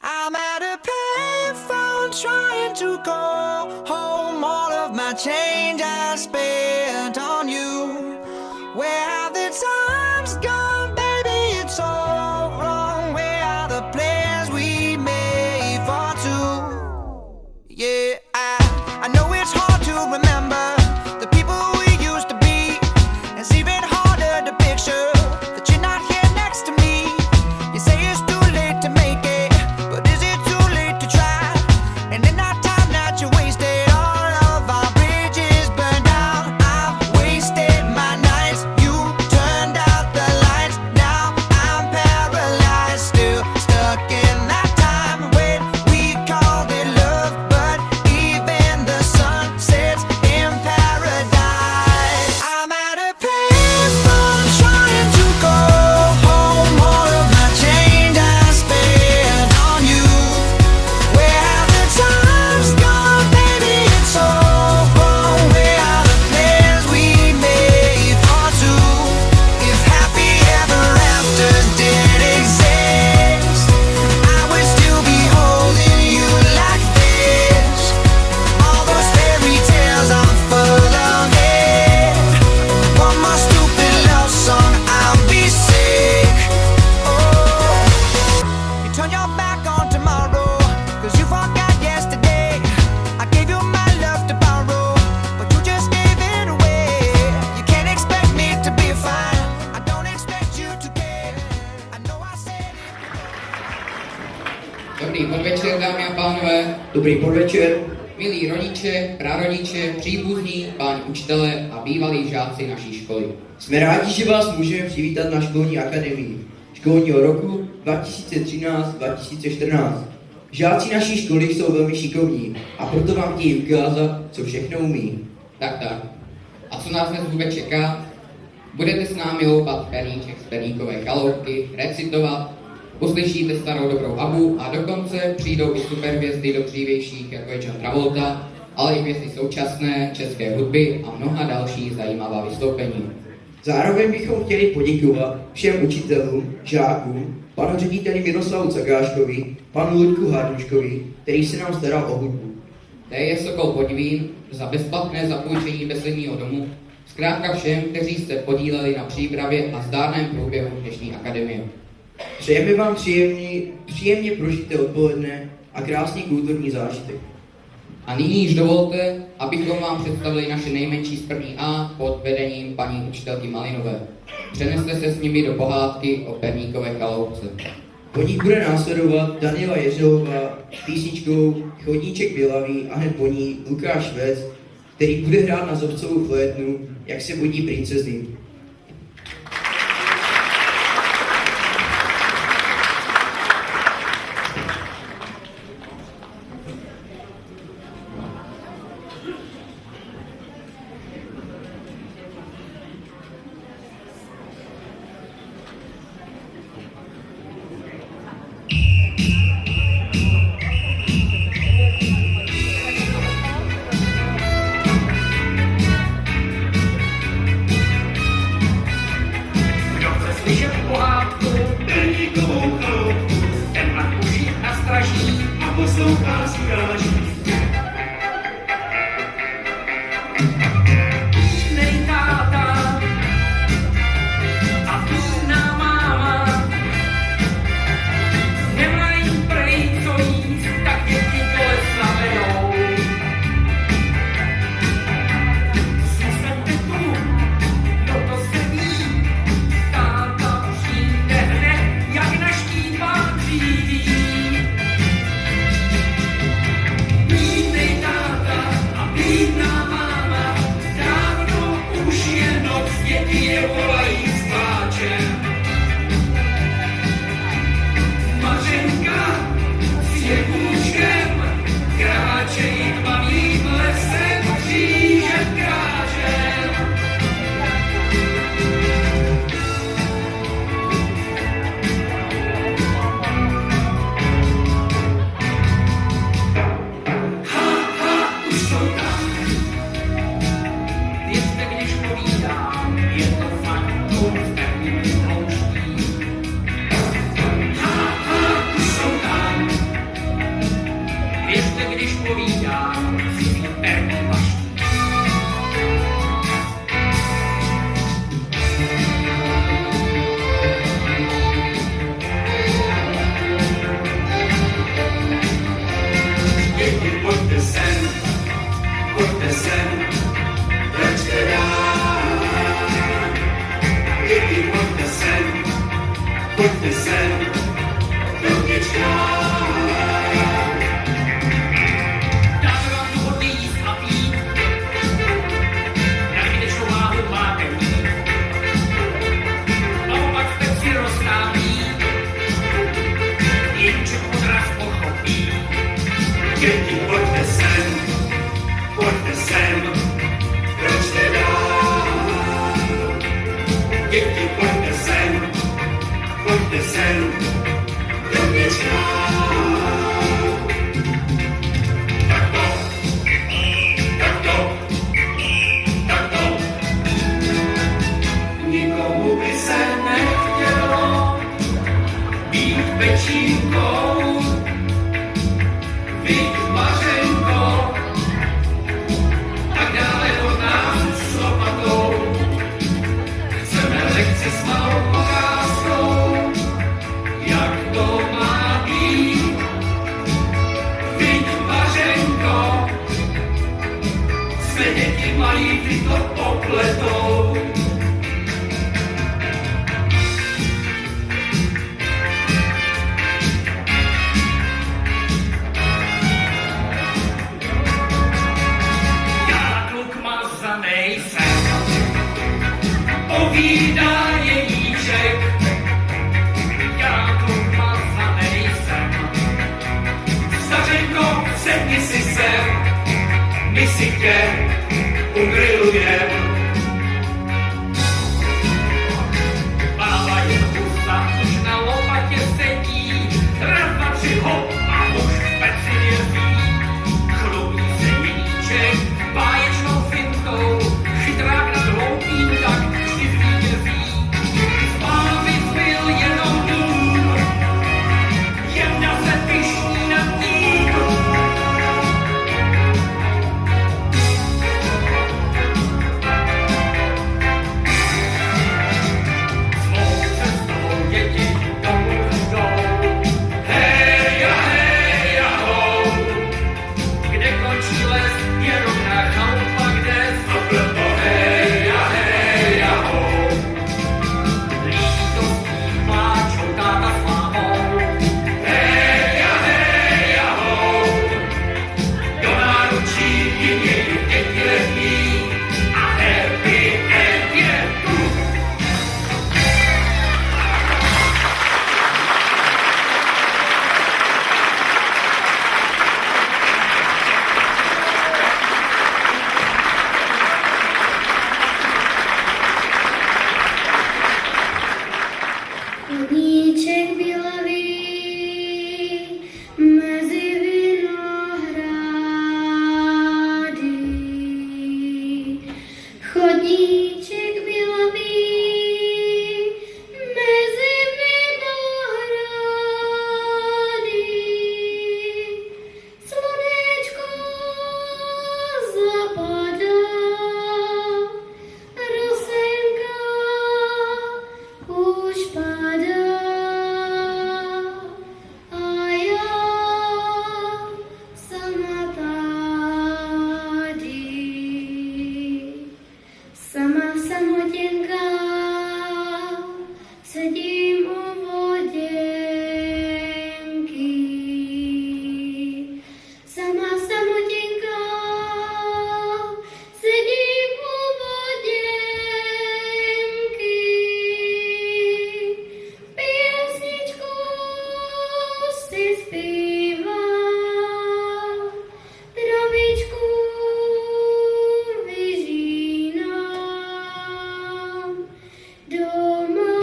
I'm at a payphone trying to go home. All of my change I spent on you. Where have the times gone, baby? It's all wrong. Where are the plans we made for two? Yeah, I know it's hard to remember the people we used to be. It's even harder to picture that you're not here next to me. You say it's too late to make it, but is it too late to try? And in that time that you wasted, all of our bridges burned down. I've wasted my nights, you turned out the lights. Now I'm paralyzed, still stuck in that time when we called it love. But even the sun sets in paradise. I'm at a payphone trying to go home. All of my change I spent on you. Where have the times gone, baby? It's all wrong. Where are the plans we made for two? If happy ever afters did exist, I would still be holding you like this. All those fairy tales are full of it. One more stupid love song, I'll be sick. Oh, you turn your back on tomorrow, 'cause you forgot yesterday. I gave you my love to borrow, but you just gave it away. You can't expect me to be fine, I don't expect you to care. I know I said it. Dobrý podvečer, dámy a pánové, Dobrý podvečer, milí rodiče, prarodiče, příbuzní, páni učitele a bývalí žáci naší školy. jsme rádi, že vás můžeme přivítat na školní akademii školního roku 2013-2014. Žáci naší školy jsou velmi šikovní a proto vám chtějí ukázat, co všechno umí. Tak. A co nás dnes vůbec čeká? Budete s námi loupat perníček z perníkové kaloutky, recitovat, uslyšíte starou dobrou Abu a dokonce přijdou i superhvězdy do dřívějších, jako je John Travolta, ale i hvězdy současné, české hudby a mnoha další zajímavá vystoupení. Zároveň bychom chtěli poděkovat všem učitelům, žákům, panu řediteli Miroslavu Cagáškovi, panu Luďku Harduškovi, který se nám staral o hudbu. T.J. Sokol Podvín za bezplatné zapůjčení Besedního domu, zkrátka všem, kteří se podíleli na přípravě a zdárném průběhu dnešní akademie. Přejeme vám příjemně prožité odpoledne a krásný kulturní zážitek. A nyní již dovolte, abychom vám představili naše nejmenší z první A pod vedením paní učitelky Malinové. Přeneste se s nimi do pohádky o perníkové kaloutce. Po nich bude následovat Daniela Jeřelová s písničkou Chodníček bělavý a hned po ní Lukáš Vec, který bude hrát na zobcovou flétnu Jak se budí princezny. sedni si sem, my si tě ugrilujem. Bába je husa, už na lopatě sedí, raz, dva, tři, hop a už peci věří. Chlubí se jeníček báječnou fintou, chytrák nad hloupým tak vždy zvítězí. Z báby zbyl jenom dům, jedna se pyšní nad tím. Svou cestou děti domů jdou, hej a hou. Kde končí les, je rovná chalupa, kde zaplto hej a hou. Lítostí pláčou táta s mámou, hej a hou. Do náručí jim její děti letí a happy end je tu. Chodníček bělavý mezi vinohrady. Chodníček bělavý mezi vinohrady. Slunečko zapadá, rosenka už padá a já sama tady. Sama samotěnka sedím u voděnky. Sama samotěnka sedím u voděnky. Písničku si zpívám, travičku vyžínám, doma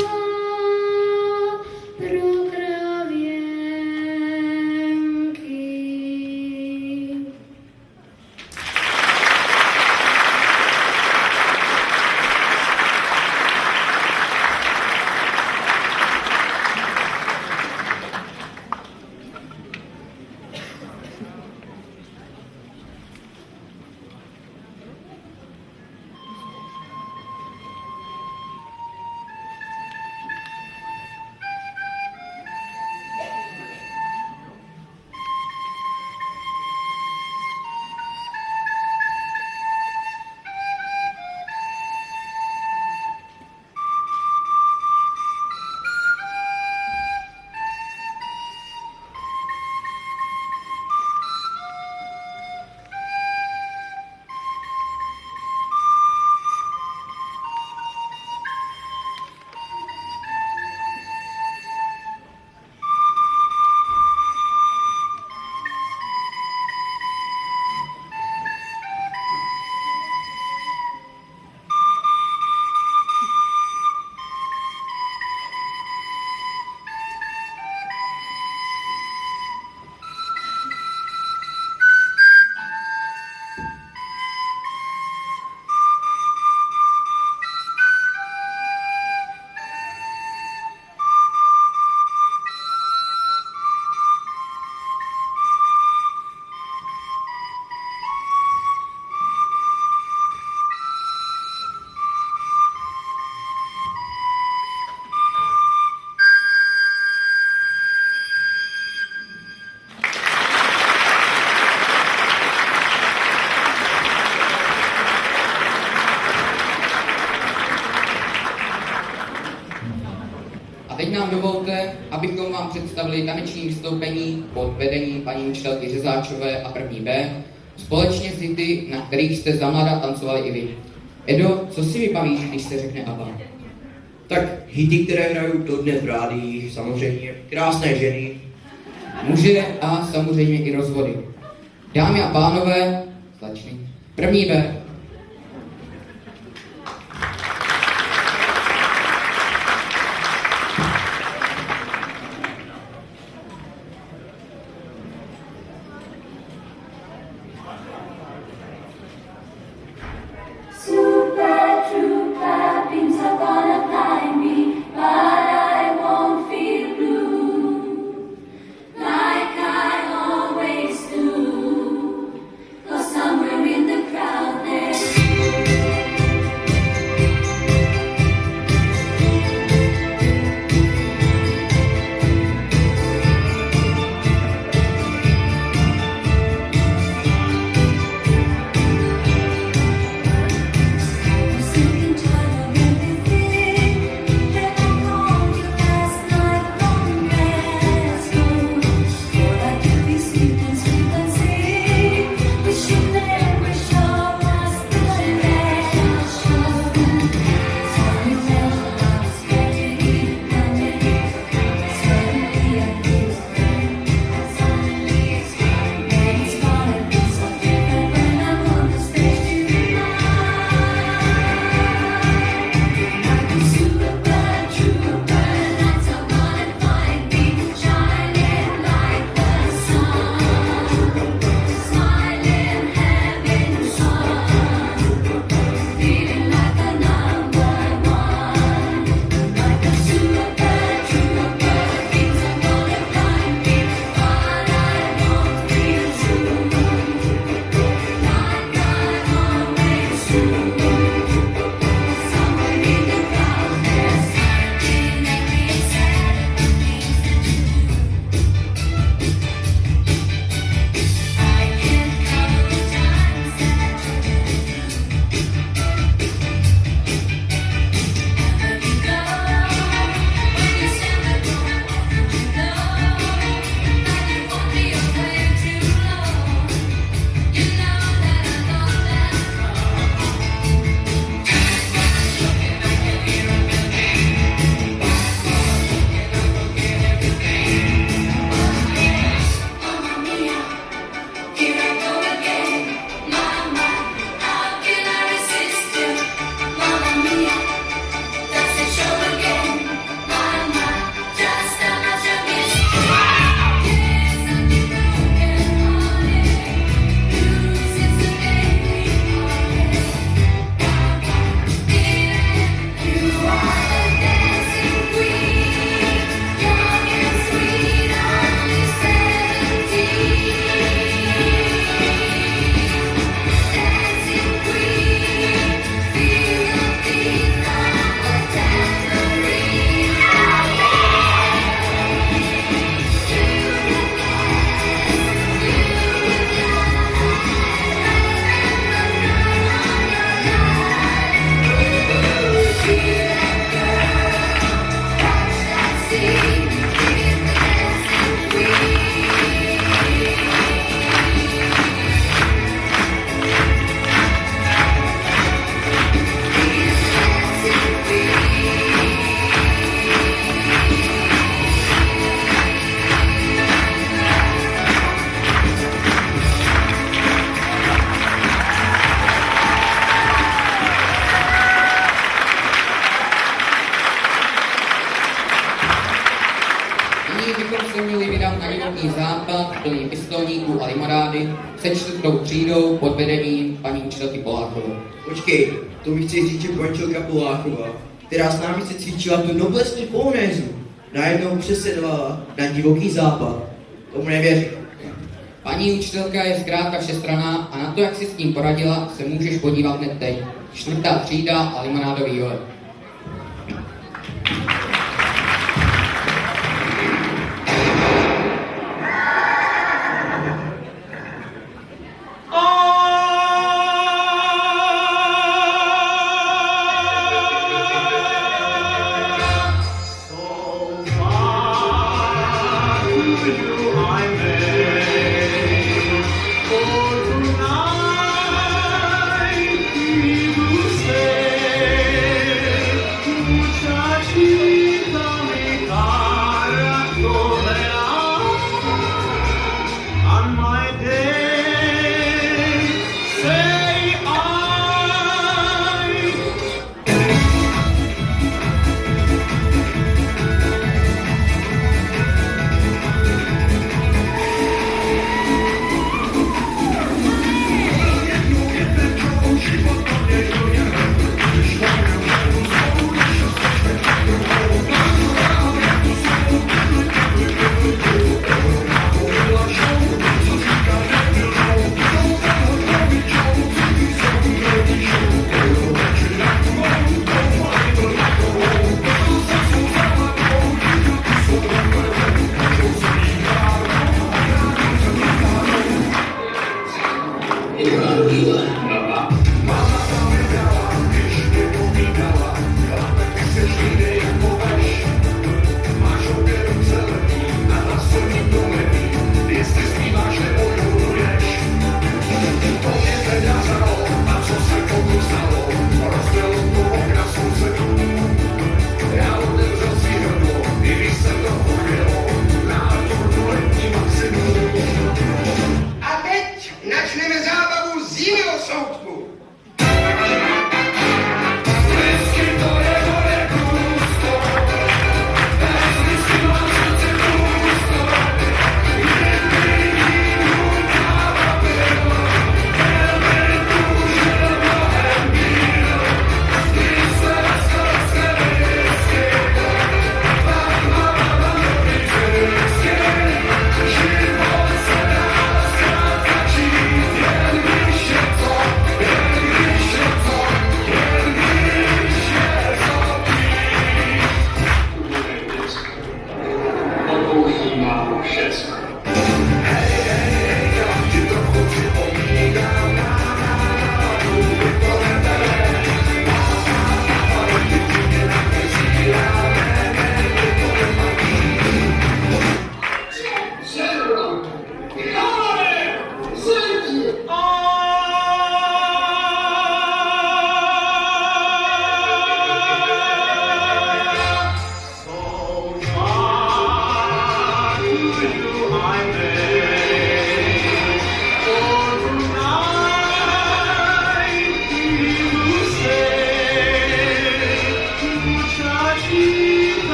pro kravěnky. teď nám dovolte, abychom vám představili taneční vystoupení pod vedením paní učitelky Řezáčové a 1. B, společně s hity, na kterých jste za mladá tancovali i vy. Edo, co si vybavíš, když se řekne ABBA? Tak hity, které hrajou dodnes v rádiích, samozřejmě krásné ženy. Muže a samozřejmě i rozvody. Dámy a pánové, začni. První ver. Super trooper, beams are gonna blind me, but I won't feel blue like I always do. 'Cause somewhere in the crowd there's sick and tired of everything that I called you last night from Glasgow. All I do is sleep and sing, wishing every show was the last show. Sorry that I was getting running. Suddenly I feel suddenly it's gonna be so different when I'm on the stage tonight. Like a super trooper, lights are gonna find me, shining like the sun, smiling, having fun, feeling like a number one. Like a super trooper, things are gonna find me, but I won't feel true, like I always do. Somewhere in the crowd there's something every sad things that you do. I can't count the times that I told you to do. Wherever you go, when you stand the door, you know that you won't be away too long. You know that I got that Mamma mia, here I go again. Mama, how can I resist you? Mamma mia, does it show again? Mama, just how much I miss you. Yes, I'm broken hearted. You since the day we parted. You are the dancing queen, young and sweet, only 17. Dancing queen, feel the beat of the tambourine. Nyní bychom se měli vydat na divoký západ, plný pistolníků a limonády, se 4. třídou pod vedením paní učitelky Polákové. Počkej, to mi chci říct, že pančelka Poláková, která s námi se cvičila tu noblesní polonézu, najednou přesedlala na divoký západ. Tomu nevěřím. Paní učitelka je zkrátka všestranná a na to, jak si s tím poradila, se můžeš podívat hned teď. 4. třída a limonádový let. For tonight we will stay.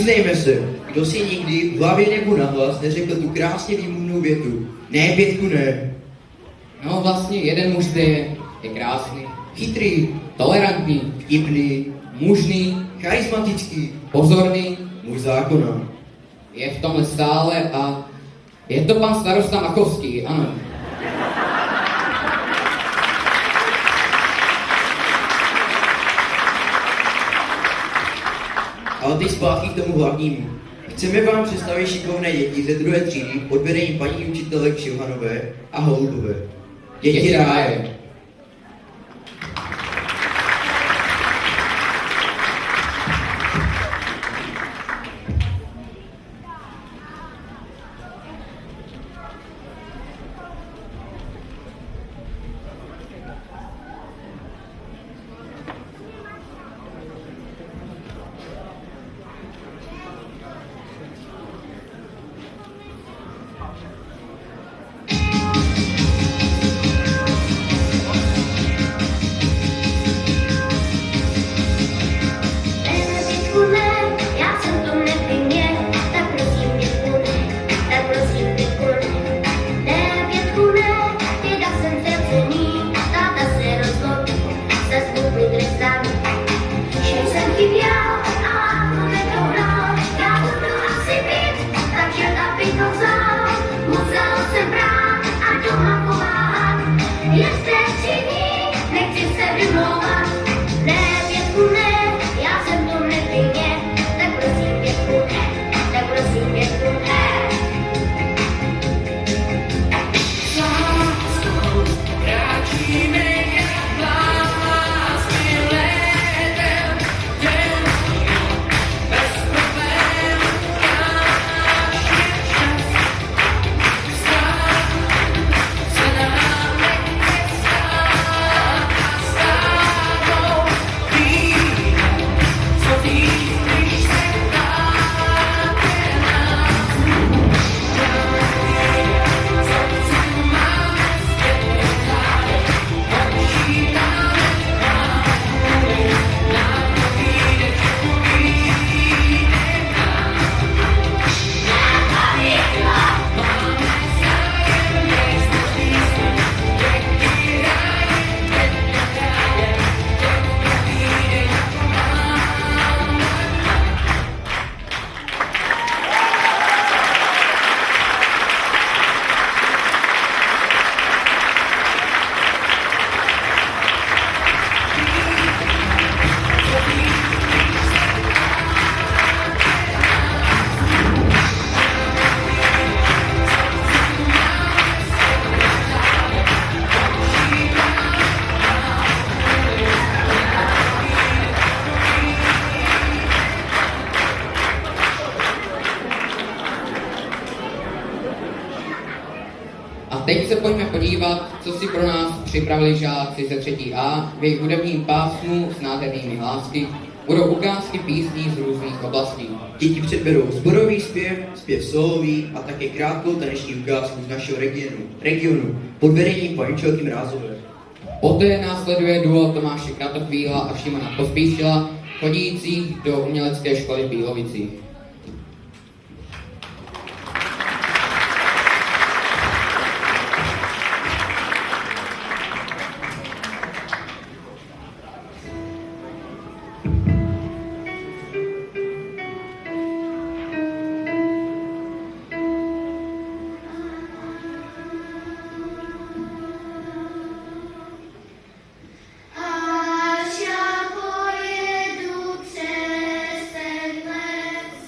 Přiznejme se, kdo si nikdy v hlavě nebo nahlas neřekl tu krásně výmluvnou větu. Ne, Pětku, ne. No vlastně jeden muž zde je krásný, Chytrý, tolerantní, vtipný, mužný, charismatický, pozorný, muž zákona. je v tomhle stále a je to pan starosta Machovský, ano. Ale teď zpátky k tomu hlavnímu. Chceme vám představit šikovné děti ze 2. třídy pod vedením paní učitelek Šilhanové a Holubové. Děti ráje. Já jsem to nevinně, tak prosím Pětku ne, tak prosím Pětku ne. Ne, Pětku ne, děda jsem zevřený, táta se rozhodl, za smutný trestání. Že jsem chyběl a to nedohnal, já budu asi být, takže aby to vzal. Musel jsem brát a doma pomáhat, jen v té třídní, nechci se vymlouvat. Ne, Pětku ne, já jsem to nevinně, tak prosím Pětku ne, tak prosím Pětku ne. Kráčíme jak blázny letem, den bez problémů náš je čas. Stát se nám nechce stát a státou víno, co víc, když se ptáte nás. Co máme A teď se pojďme podívat, co si pro nás připravili žáci ze 3. A v jejich hudebním pásmu s nádhernými hlásky budou ukázky písní z různých oblastí. Děti předberou sborový zpěv, zpěv solový a také krátkou taneční ukázku z našeho regionu pod vedením paní Mrázové. Poté následuje duo Tomáše Kratochvíla a Šimona Pospíšila, chodících do umělecké školy v Bílovicích. Až já pojedu přes ten les,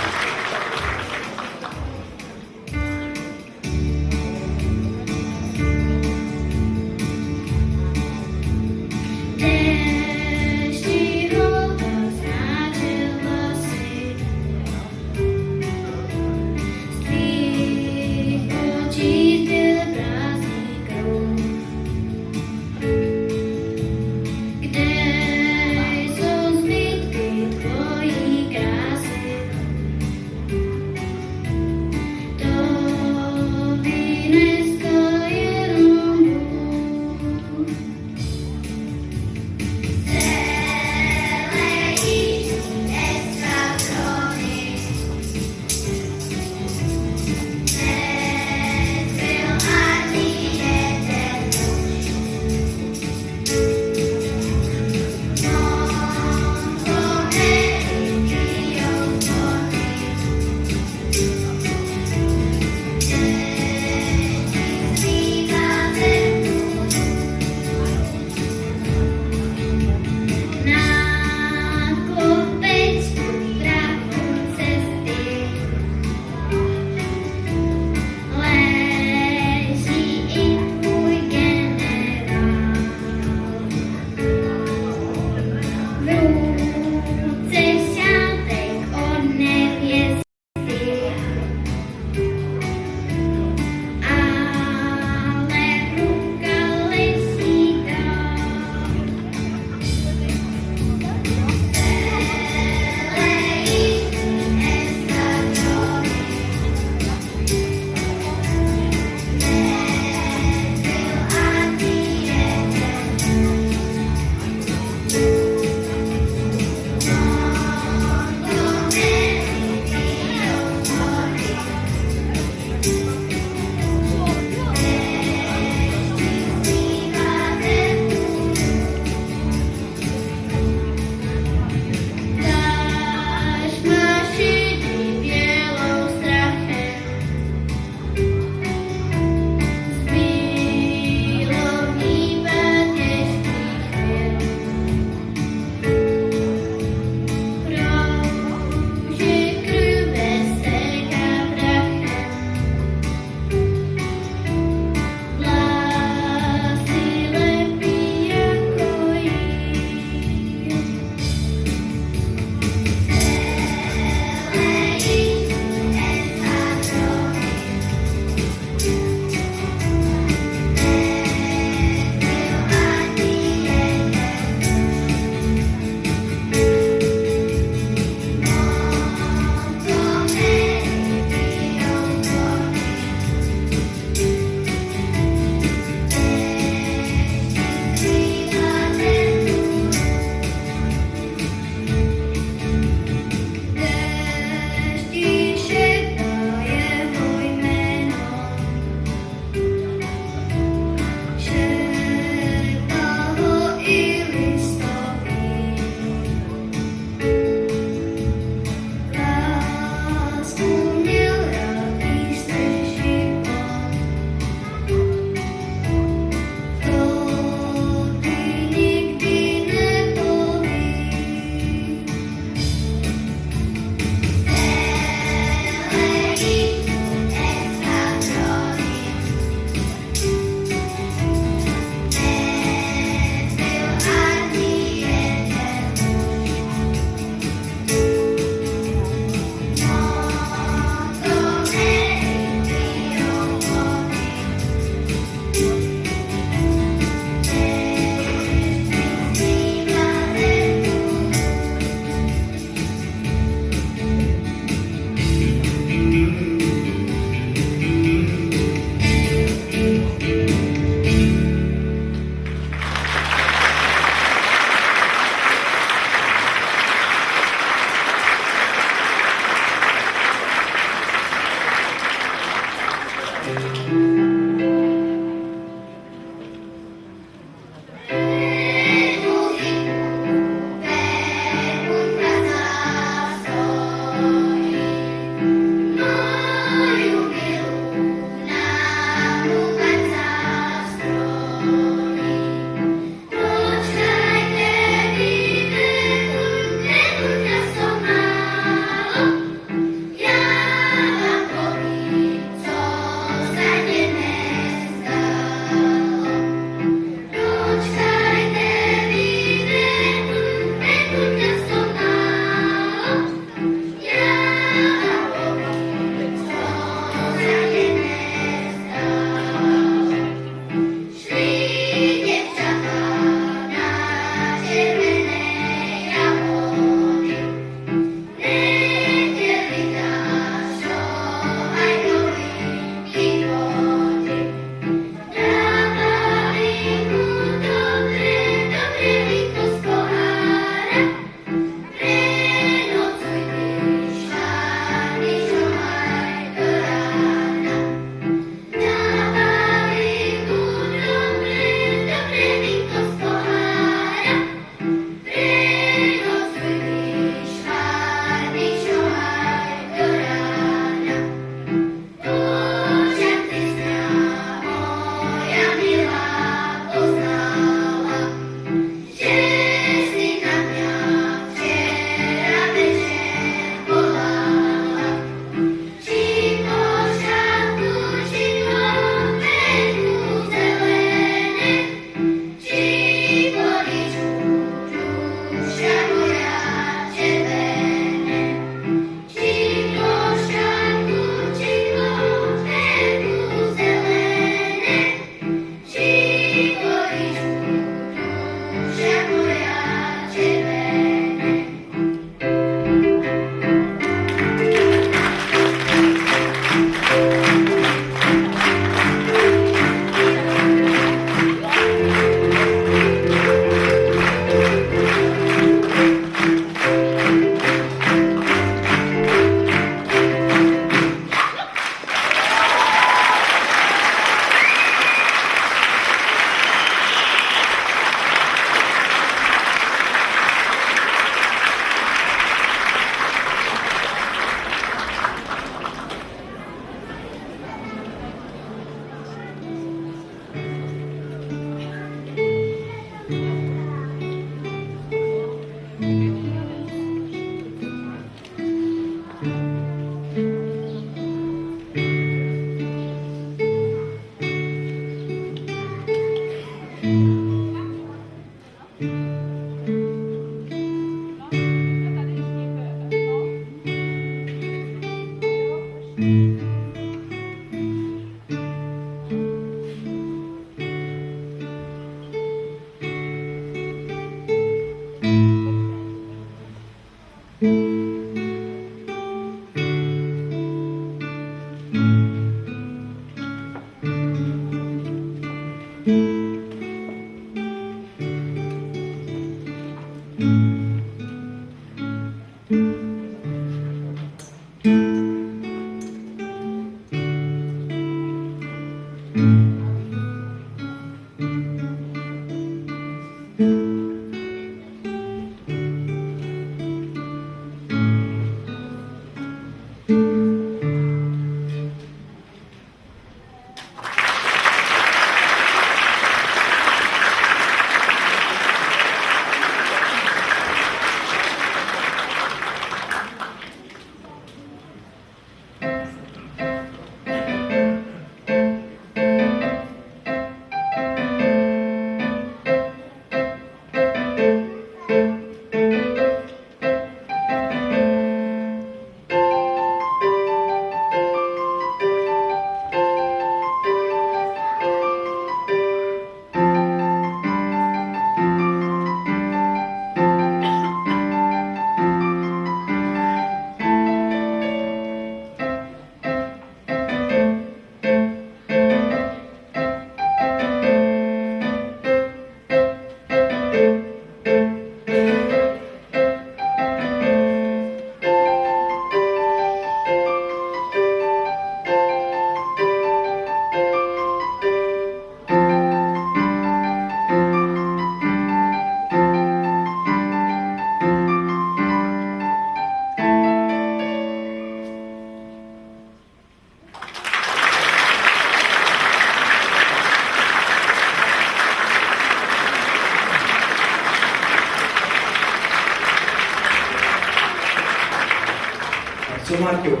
Marťo.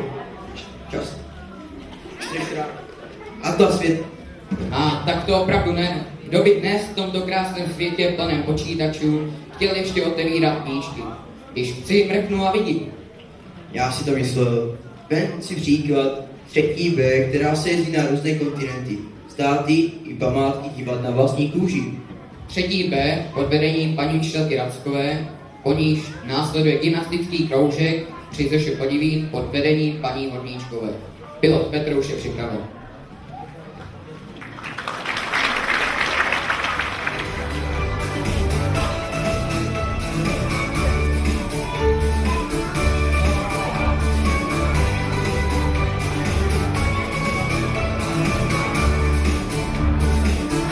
Čas. 4krát. A to svět. A tak to opravdu ne. Kdo by dnes v tomto krásném světě plném počítačů chtěl ještě otevírat knížky? Když chci, mrknu a vidím. Já si to myslel. Vem si příklad 3B, která se jezdí na různé kontinenty. Státy i památky dívat na vlastní kůži. 3B pod vedením paní učitelky Rackové, po níž následuje gymnastický kroužek při Zeše Podivín pod vedením paní Horníčkové. Pilot Petr už je připraven.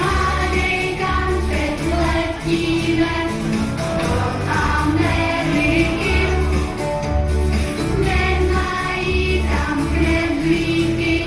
Hádej, kam teď letíme, do Ameriky. Nemají tam knedlíky,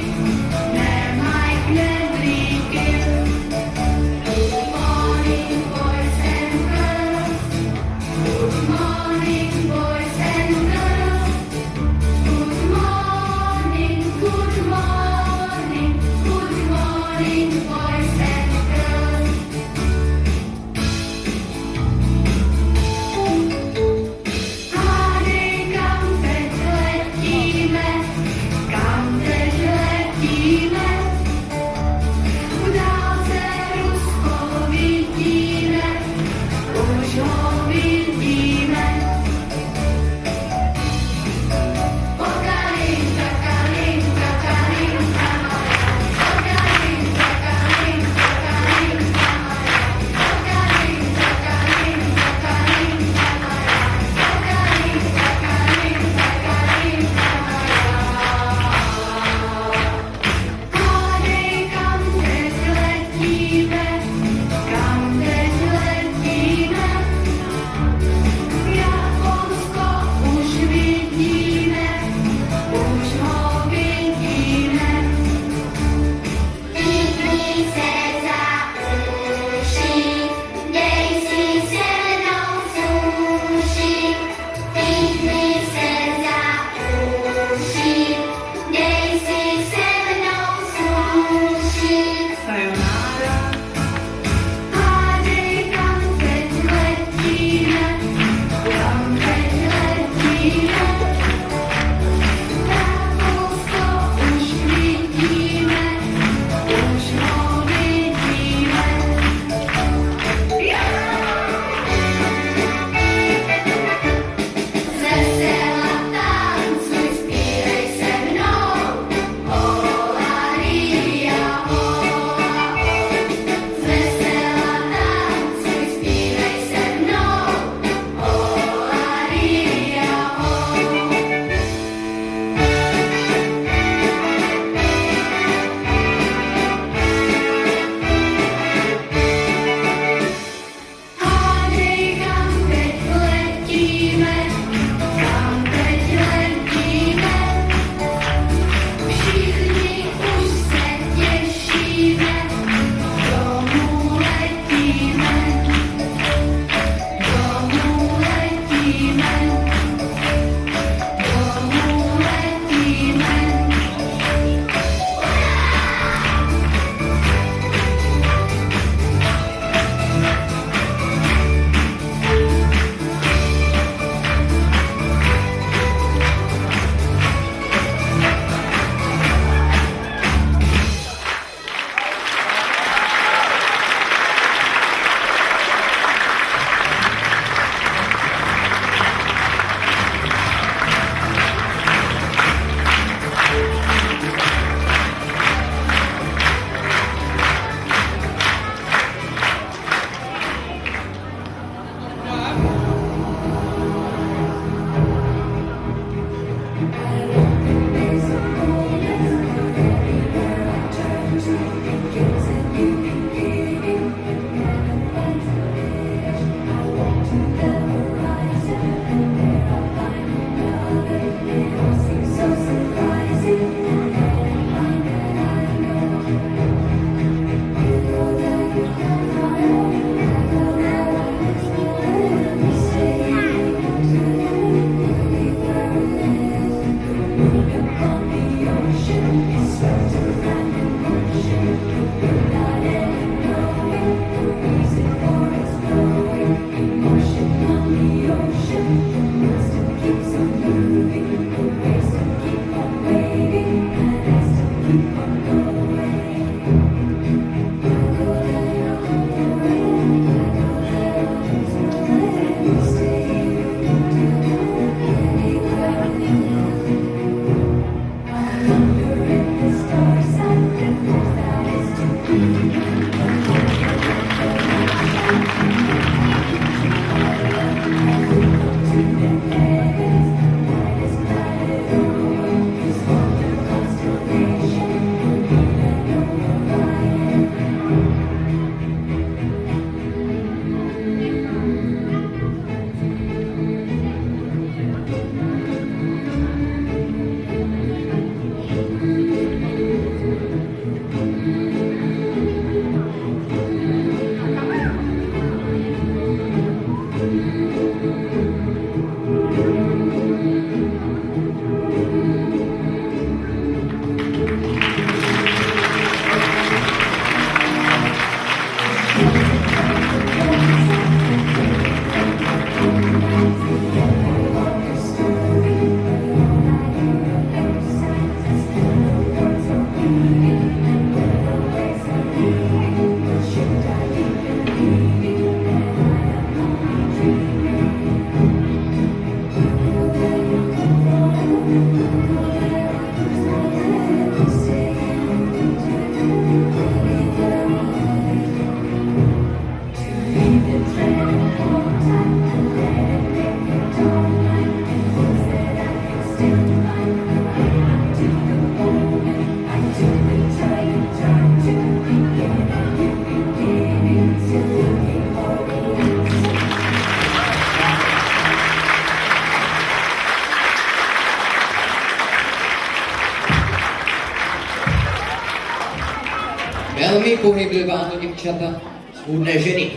nepohyblivá to děvčata. Svůdné ženy.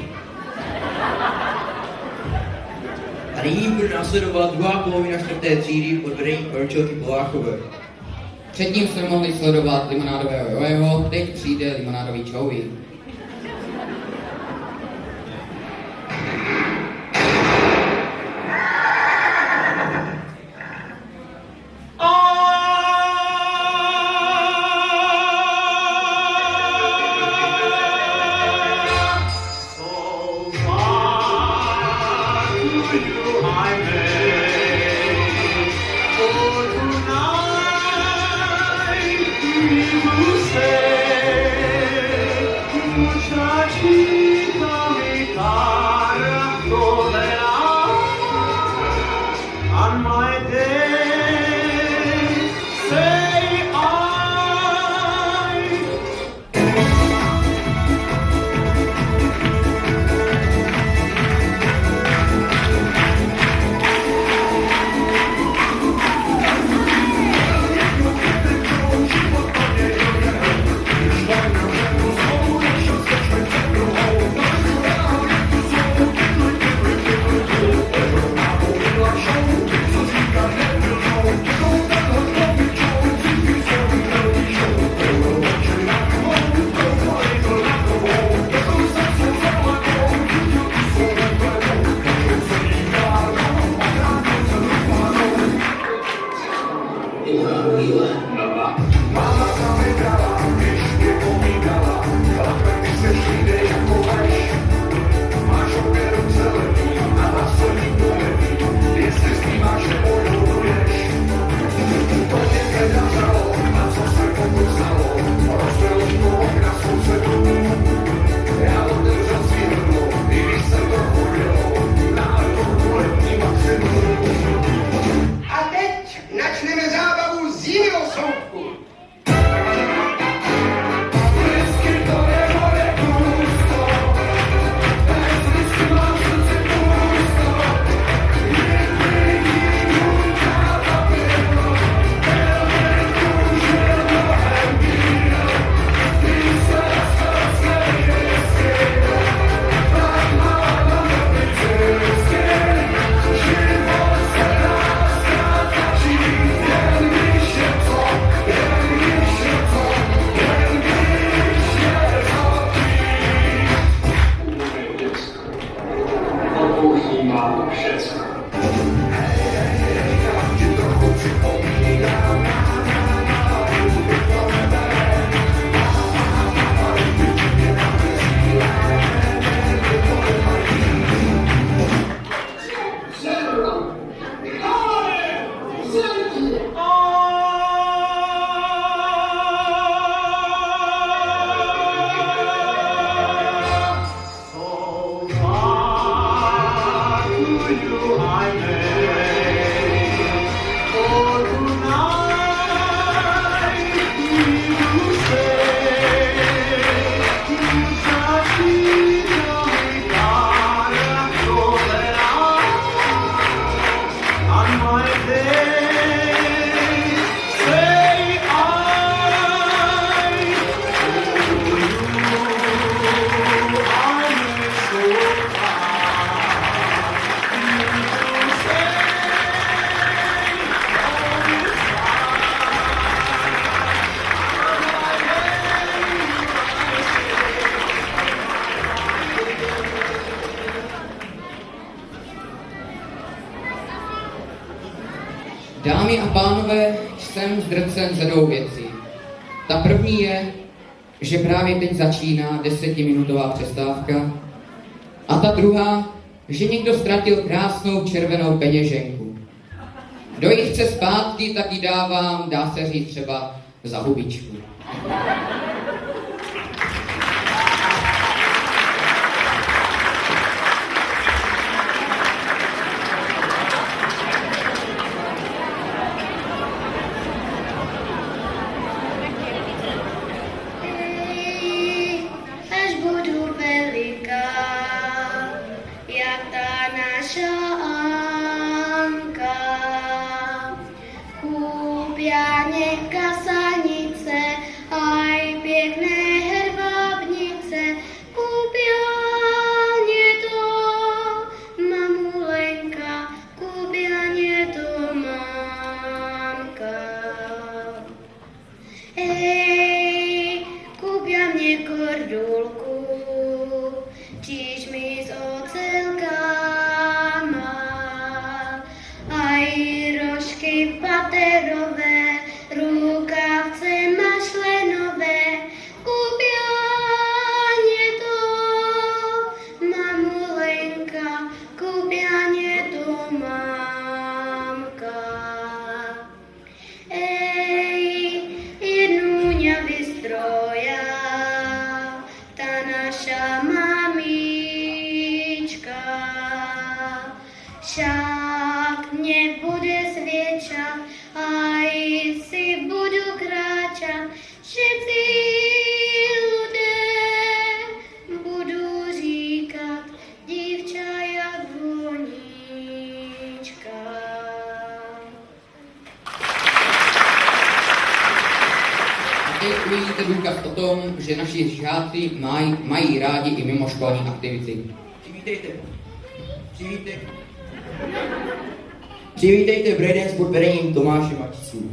A nyní bude následovat druhá polovina 4. třídy pod vedením Karolčelky Poláchové. Předtím jsme mohli sledovat limonádového Joeho, teď přijde limonádový Joey. On my day, say I. A teď načneme zábavu z jiného soudku. Dámy a pánové, jsem zdrcen ze dvou věcí. Ta první je, že právě teď začíná 10minutová přestávka. A ta druhá, že někdo ztratil krásnou červenou peněženku. Kdo ji chce zpátky, tak ji dávám, dá se říct třeba za hubičku. Až budu veliká, jak ta naša Anka. Kup Janě kasanice, aj naša mamička. Však nebude sviečať, aj si budú kráčať, všetci ľudia budú říkať, dívča jak vonička. A teď uvidíte důkaz o tom, že naši žáci mají rádi i mimoškolní aktivity. Přivítejte breakdance pod vedením Tomáše Maticů.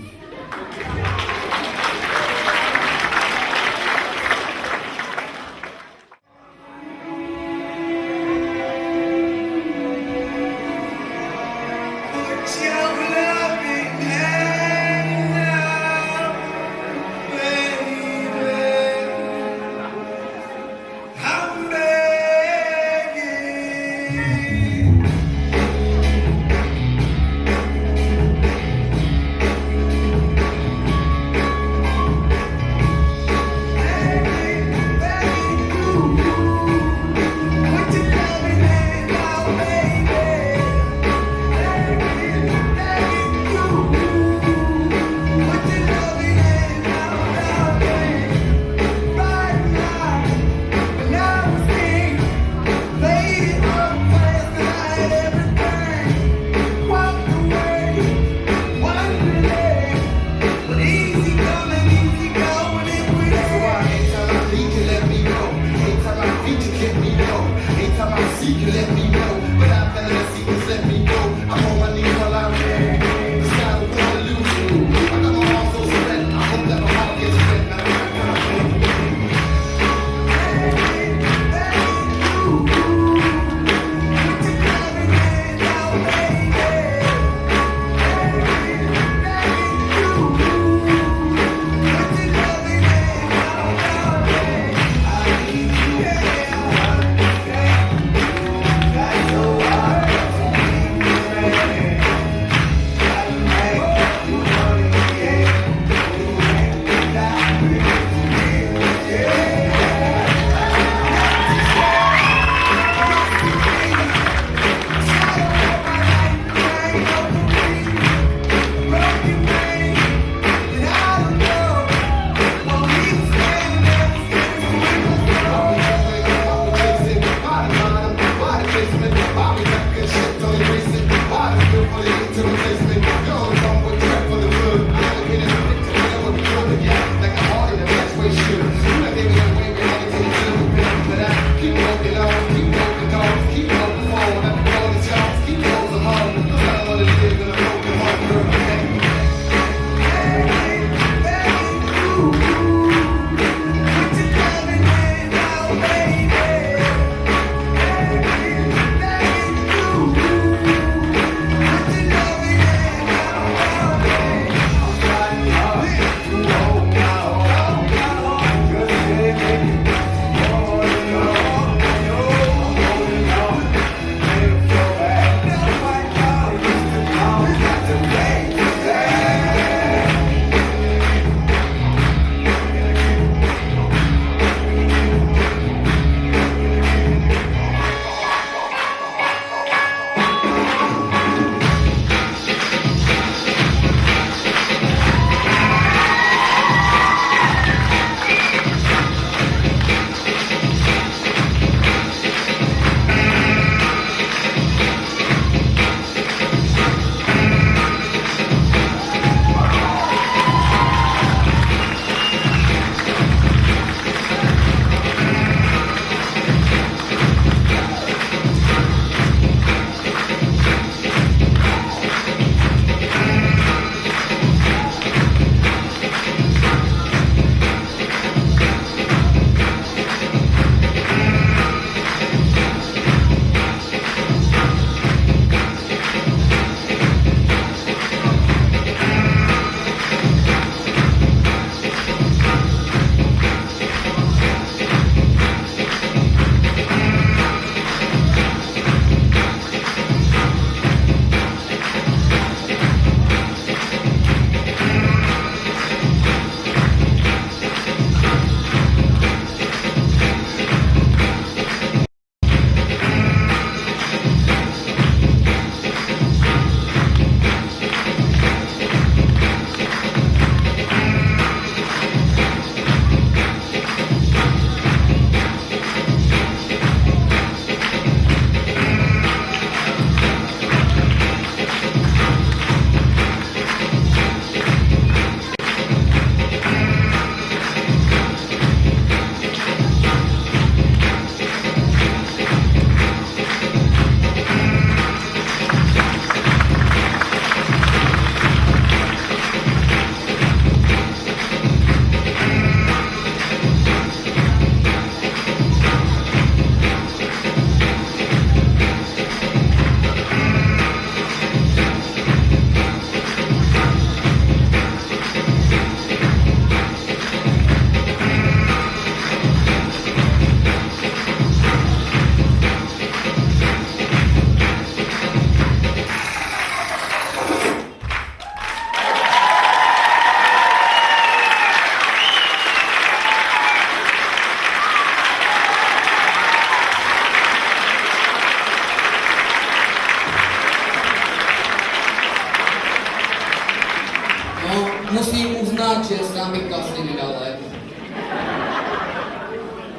čest, nám bych to asi nedal let.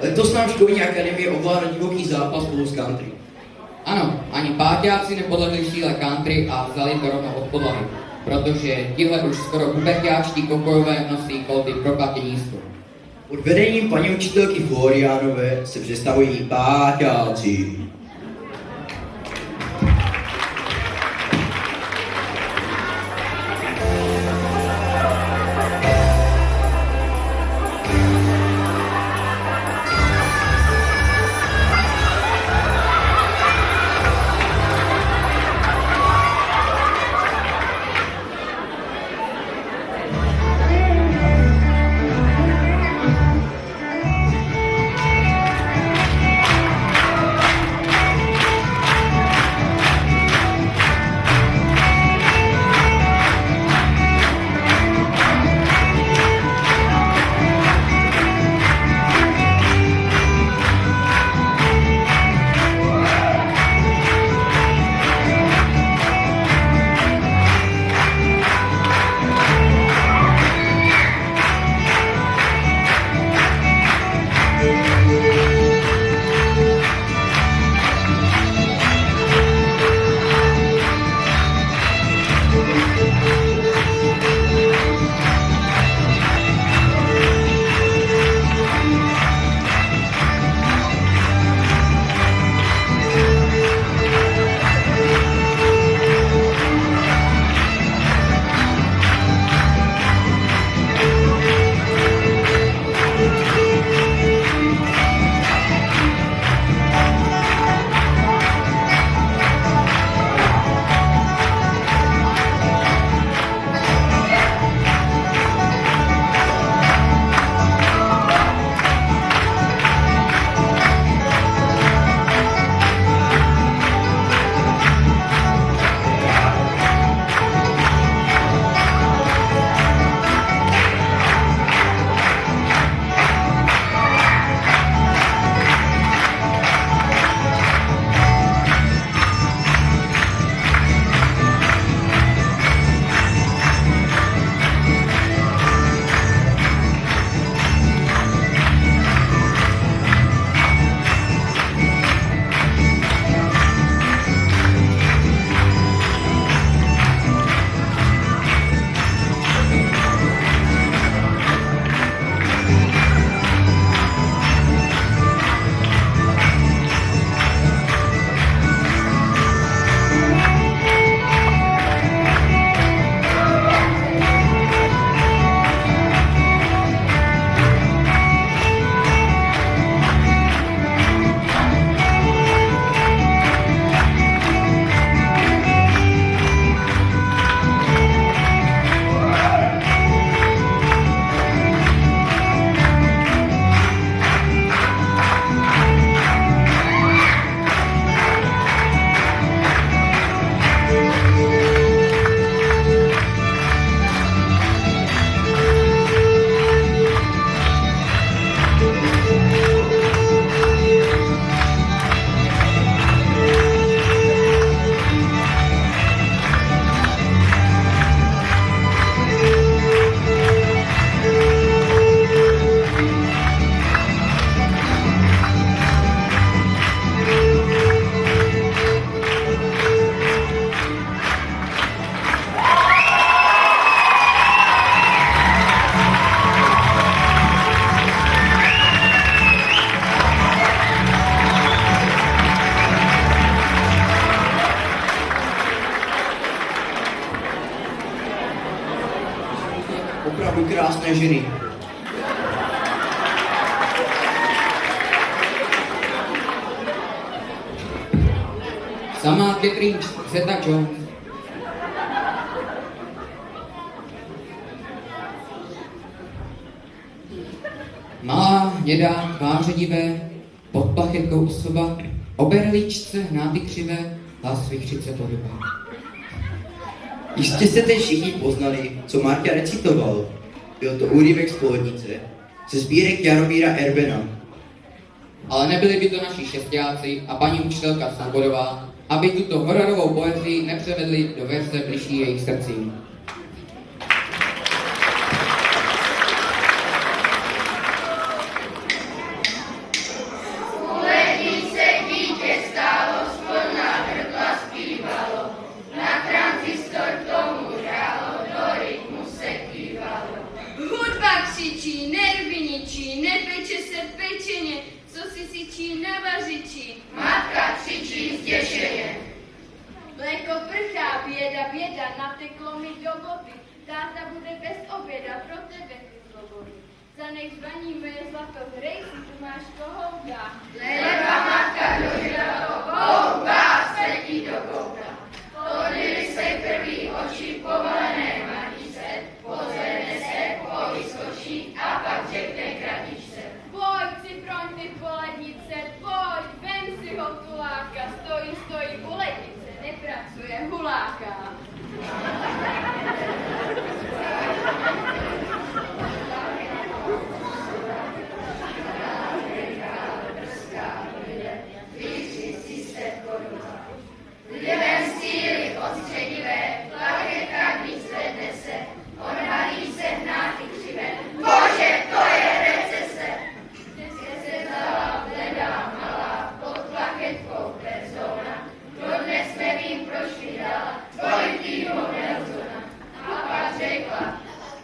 Letos nám školní akademie ovládla divoký zápas spolu s country. Ano, ani páťáci nepodlehli síle country a vzali to rovnou od podlahy, protože tihle už skoro puberťáčtí kokojové nosí kolty propatě nízko. Pod vedením paní učitelky Floriánové se představují páťáci. Opravdu krásné ženy. Samá Catherine Zeta-Jones. Malá, hnědá, tváředivé, pod plachetkou osoba, o berličce hnáty křivé, hlas vychřice podobá. Jistě jste teď všichni poznali, co Marta recitoval. Byl to úryvek z Plodnice, ze sbírek Jaromíra Erbena. Ale nebyli by to naši šestáci a paní učitelka Svobodová, aby tuto hororovou poezii nepřevedli do verze bližší jejich srdcím. věda nateklo mi do boty. Táta bude bez oběda pro tebe ty zlobody. Zanej zvaní moje zlato, hrej si, tu máš kohouta. Leva matka dožila to, houba, sletí do kouta. Podlili se krví oči povolené matice, pozvedne se, povyskočí a pak řekne kratičce. Pojď si proňty po lednice, pojď, vem si ho tuláka, stojí u lednice, nepracuje huláka. Lidem síly odstředivé, plaketka víc zvedne se, odhalí se hnáty křivé. Bože, to je recese! Se vzala bledá malá, pod plaketkou persona. Dodnes nevím, proč mi dala dvojitýho Nelsona. A pak řekla,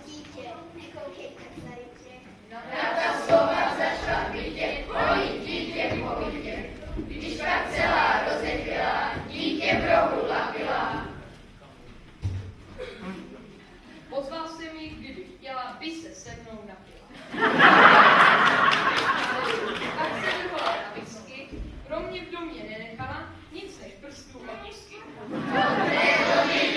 Dítě, nekoukej tak zarytě. na ta slova začala bytě, polít dítě po bytě. Když pak celá rozepila, dítě prohu lapila. Pozval jsem ji, kdyby chtěla, by se mnou napila. Pak se vrhla na whisky, pro mě v domě nenechala nic než prstů otisky.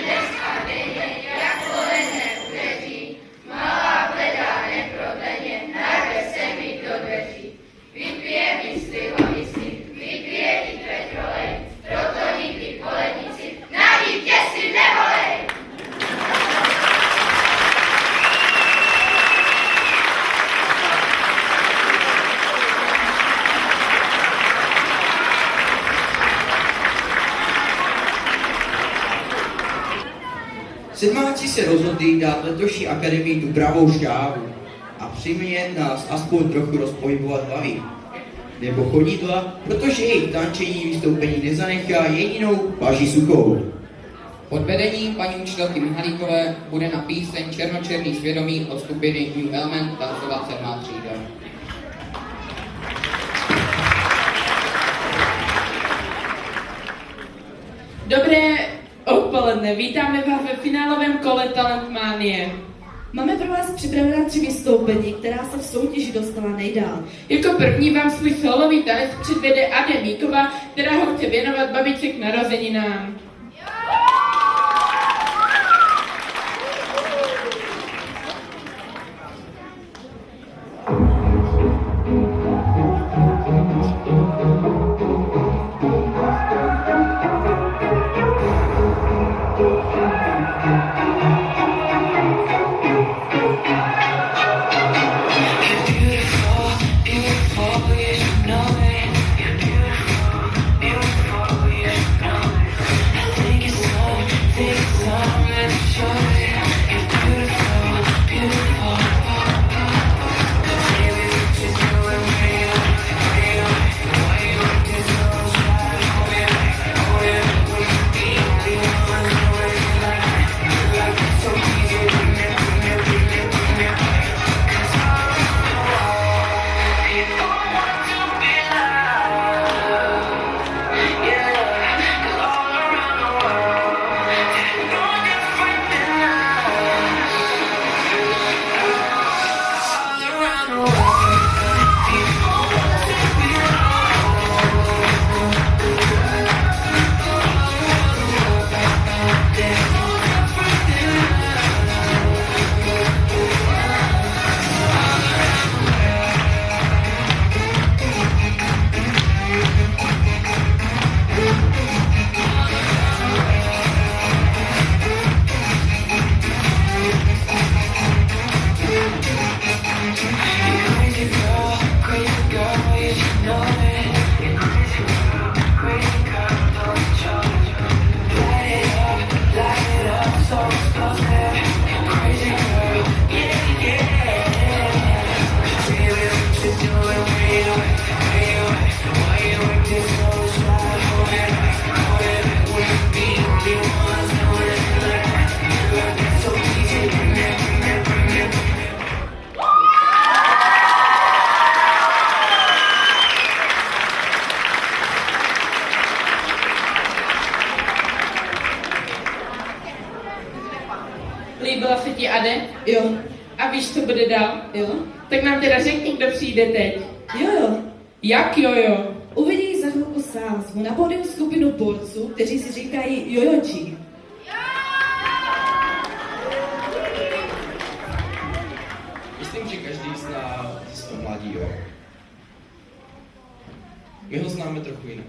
Dneska denně, jak kolene udeří, malá bledá neprodleně, narve se mi do dveří. Vypije mi slivovici, vypije i petrolej, proto nikdy po lednici na dítě si nevolej. Sedmáci se rozhodli dát letošní akademii tu pravou šťávu a přimět nás aspoň trochu rozpohybovat hlavy. Nebo chodidla, protože jejich tančení vystoupení nezanechá jedinou paži suchou. Pod vedením paní učitelky Mihalíkové bude na píseň Černočerný svědomí od skupiny New Element tancovat 7. třída. Dobré odpoledne, vítáme vás ve finálovém kole Talentmánie. Máme pro vás připravená 3 vystoupení, která se v soutěži dostala nejdál. Jako první vám svůj solový tanec předvede Ademíková, která ho chce věnovat babičce k narozeninám. Beautiful, you know it. líbila se ti Ade? Jo. A víš, co bude dál? Jo. Tak nám teda řekni, kdo přijde teď. Jo. Jak jojo? Uvidíš za chvilku sám. Zvu na pódium skupinu borců, kteří si říkají jojočí. Myslím, že každý zná ze svého mládí, jo. My ho známe trochu jinak.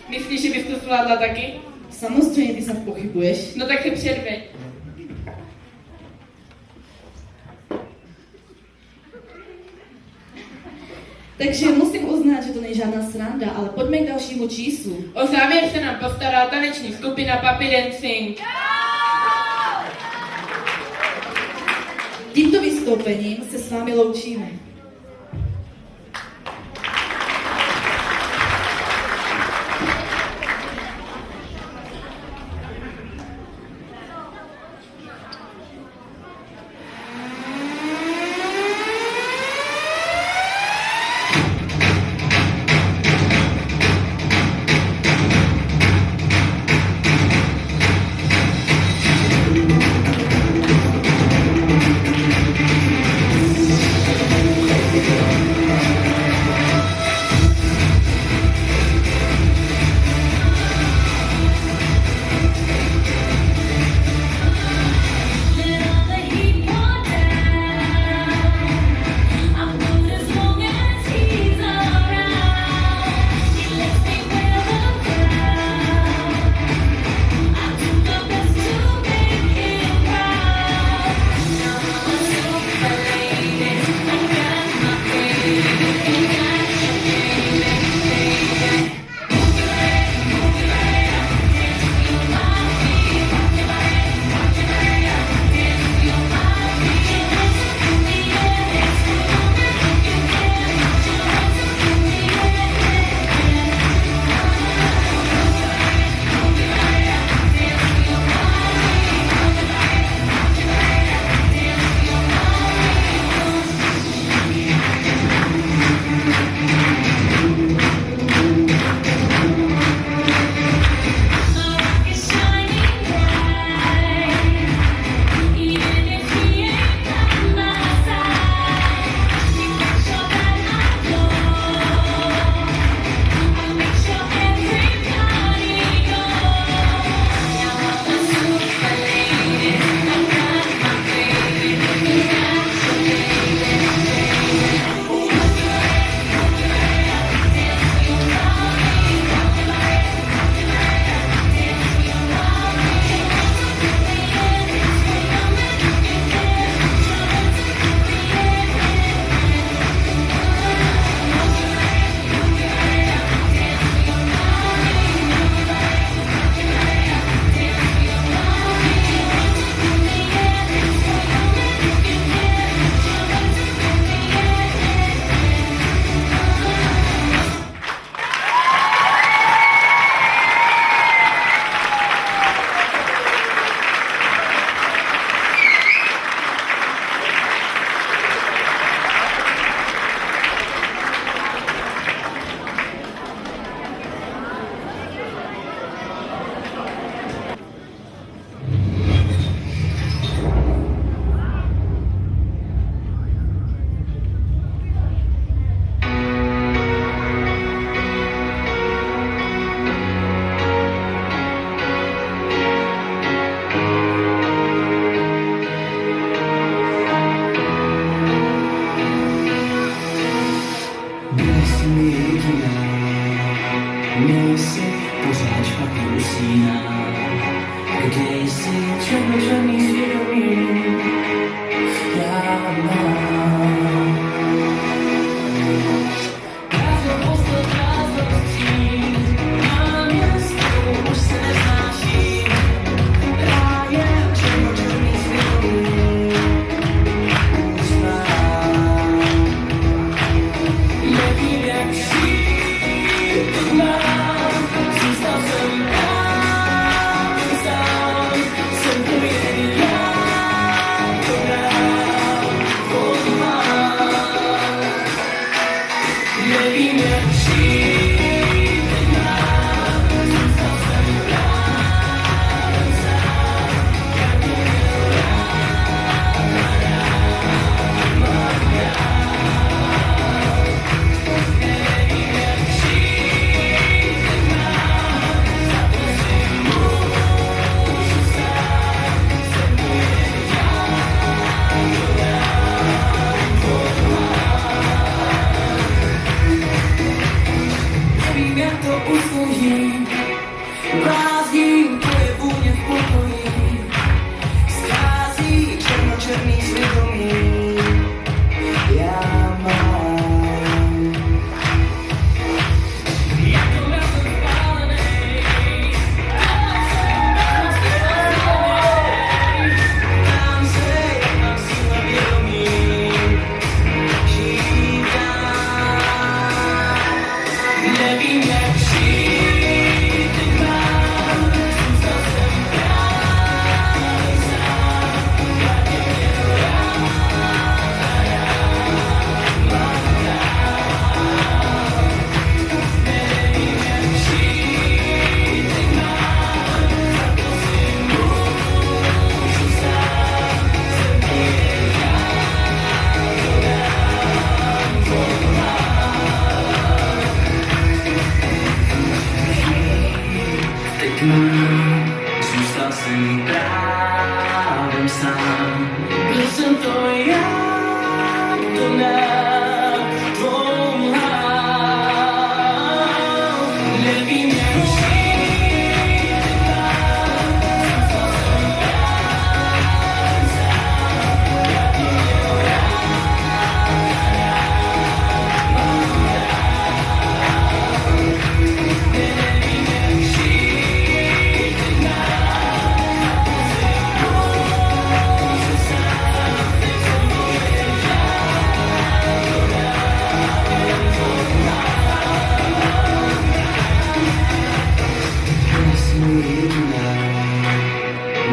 Myslíš, že bys to zvládla taky? Samozřejmě, ty snad pochybuješ. No tak se předveď. Takže musím uznat, že to není žádná sranda, ale pojďme k dalšímu číslu. O závěr se nám postará taneční skupina Puppy Dancing. Tímto vystoupením se s vámi loučíme. svým právem sám. Byl jsem to já, kdo nám pomáhal. Nevím, jak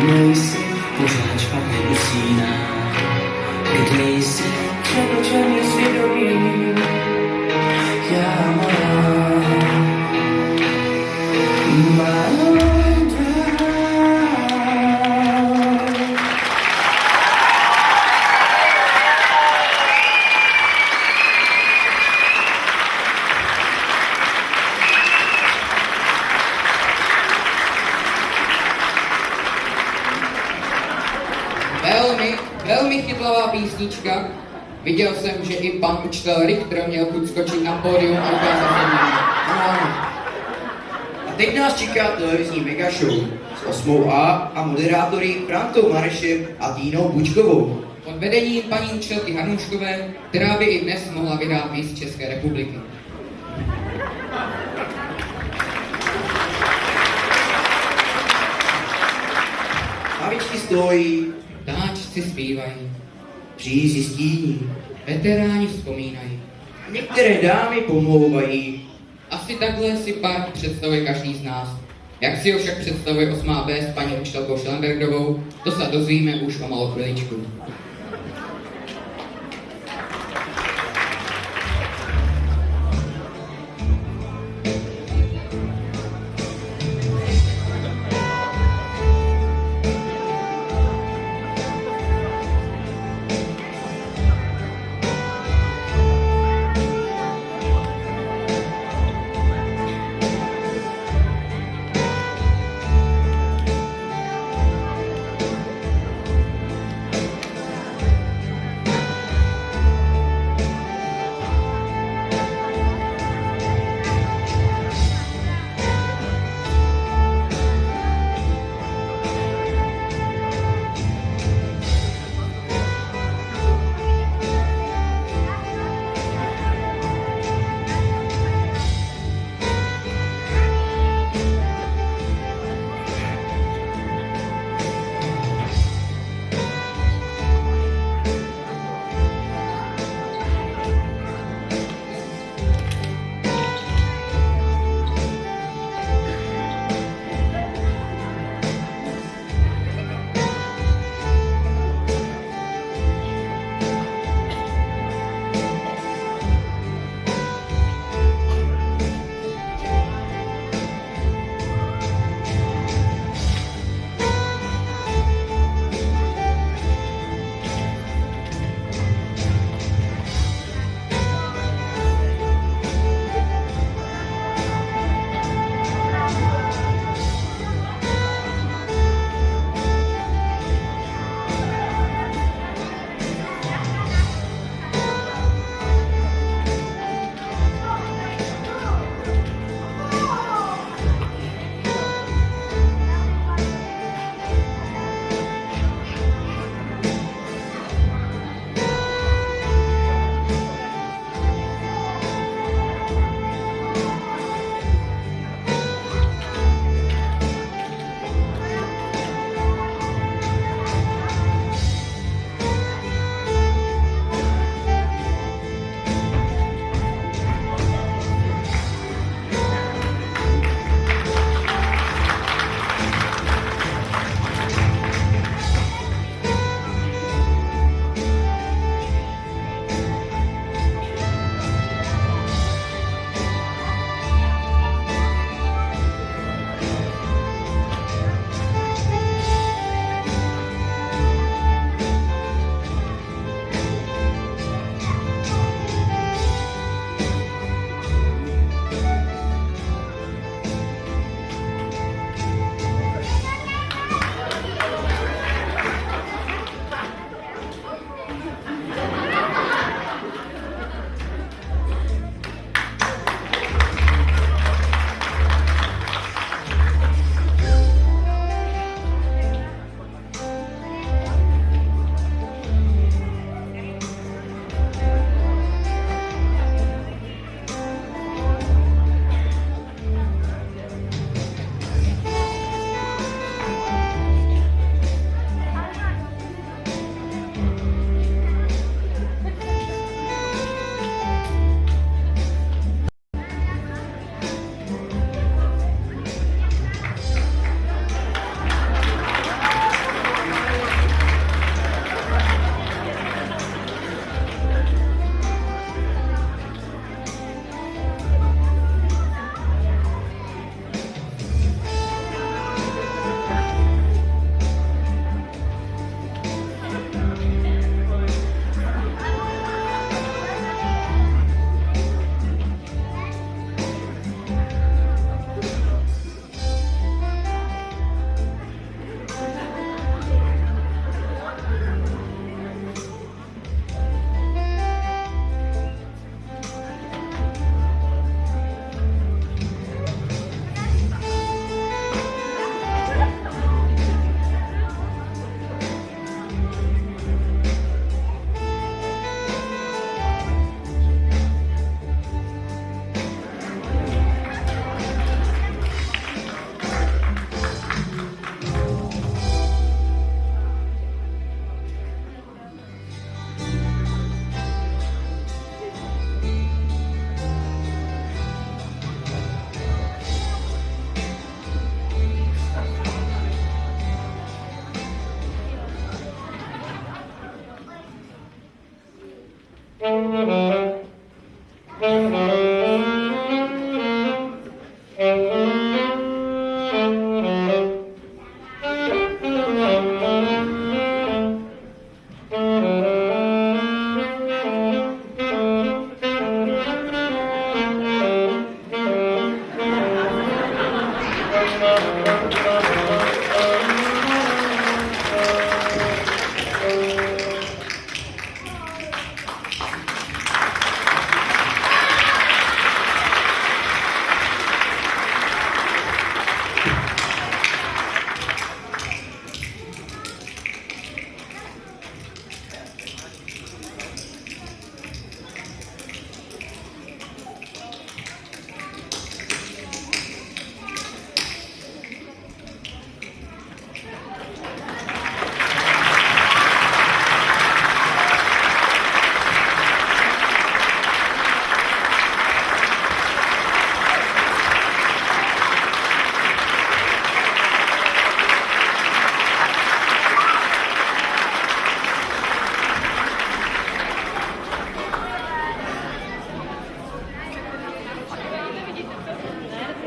nejsi pořád špatně usíná, kde jsi černý svědomí, já mám Velmi chytlavá písnička. Viděl jsem, že i pan učitel Richter měl chuť skočit na pódium a ukázat se nám. A teď nás čeká televizní mega show s 8A a moderátory Frantou Marešem a Týnou Bučkovou. Pod vedením paní učitelky Hanuškové, která by i dnes mohla vyhrát Miss České republiky. Babičky stojí, Táčci zpívají, přízi stíní, veteráni vzpomínají. některé dámy pomlouvají. Asi takhle si pár představuje každý z nás. Jak si ho však představuje 8B s paní učitelkou Schellenbergovou, to se dozvíme už o malou chviličku.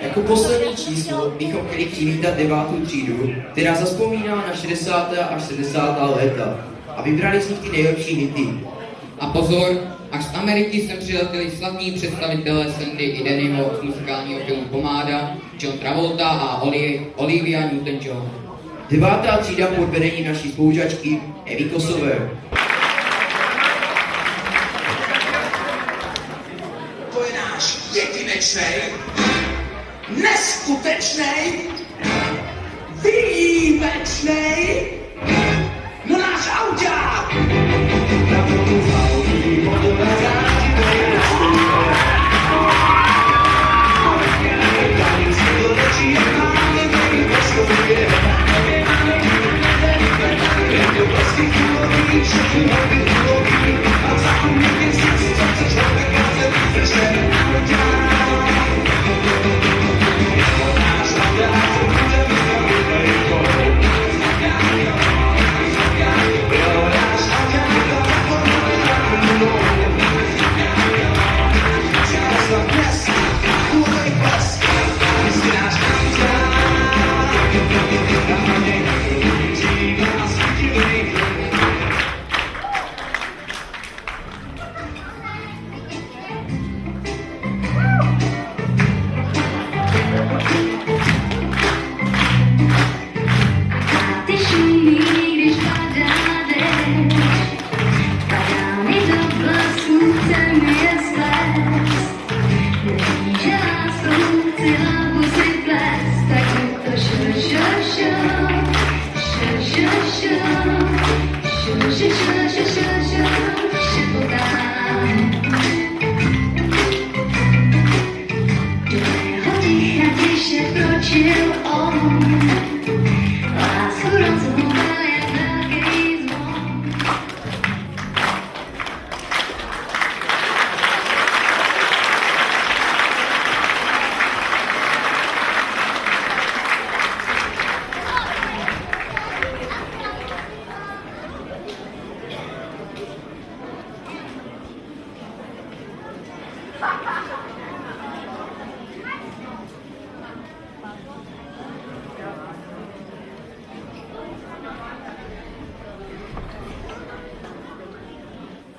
Jako poslední číslo bychom chtěli přivítat 9. třídu, která zazpomíná na 60. až 70. léta a vybrali z nich ty nejlepší hity. A pozor, až z Ameriky sem přiletěli slavní představitelé Sandy i Dannyho z muzikálního filmu Pomáda, John Travolta a Olivia Newton-John. 9. třída pod vedením naší spolužačky Evy Kosové. To je náš jedinečnej, neskutečnej, výjimečnej, no náš auťák.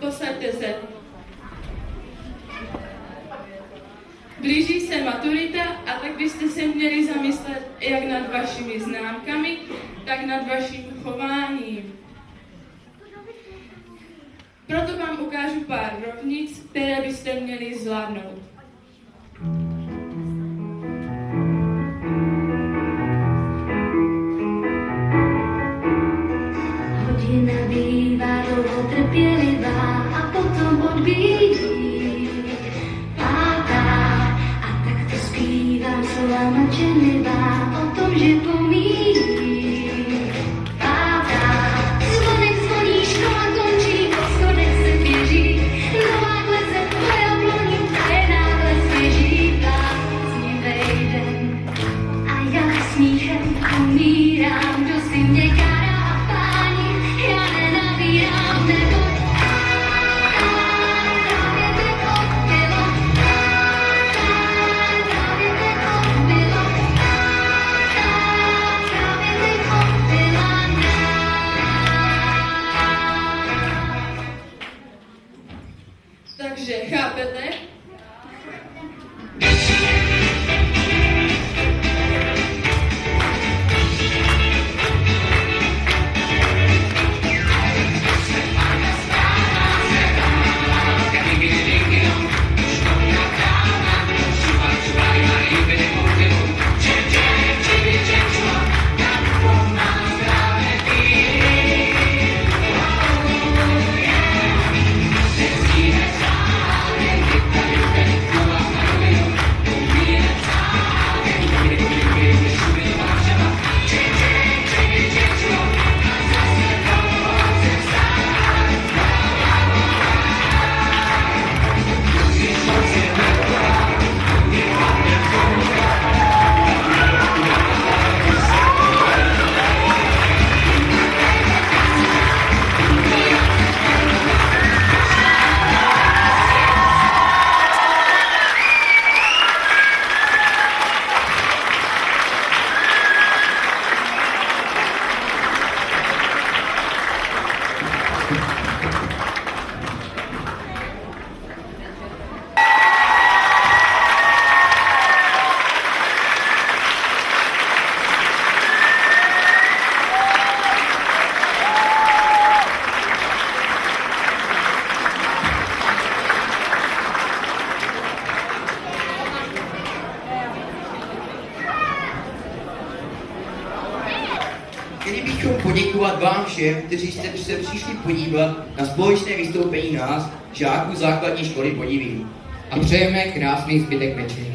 Posaďte se. Blíží se maturita a tak byste se měli zamyslet jak nad vašimi známkami, tak nad vaším chováním. Proto vám ukážu pár rovnic, které byste měli zvládnout. Hodina bývá dlouho trpělivá a potom odbíjí pátá. A tak to zpívám slova mlčenlivá o tom, že pomíjí pátá. Zvonek zvoní, škola končí, po schodech se běží, nová klece po jabloni a je náhle svěží. Pár z ní vejde a já smíchem umírám, kdo si mě kárá a páni, já nenabírám, nebo poděkovat vám všem, kteří jste se přišli podívat na společné vystoupení nás, žáků základní školy Podivín. A přejeme krásný zbytek večera.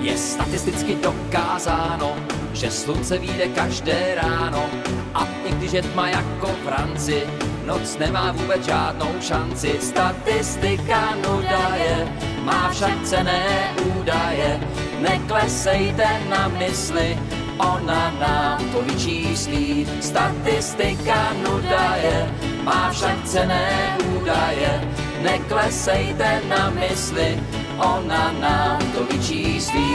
Je statisticky dokázáno, že slunce vyjde každé ráno. A i když je tma jako v ranci, noc nemá vůbec žádnou šanci. Statistika nuda je, má však cenné údaje. Neklesejte na mysli, ona nám to vyčíslí. Statistika nuda je, má však cenné údaje. Neklesejte na mysli, ona nám to vyčíslí.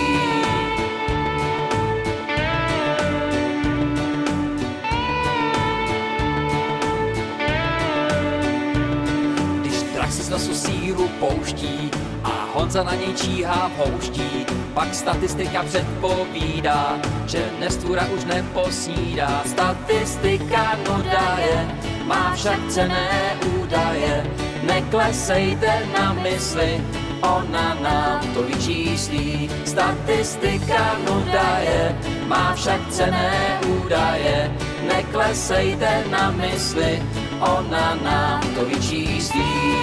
Když drak si z nosu síru pouští a Honza na něj číhá v houští, pak statistika předpovídá, že nestvůra už neposnídá. Statistika nuda je, má však cenné údaje. Neklesejte na mysli, ona nám to vyčíslí. Statistika nuda je, má však cenné údaje. Neklesejte na mysli, ona nám to vyčíslí.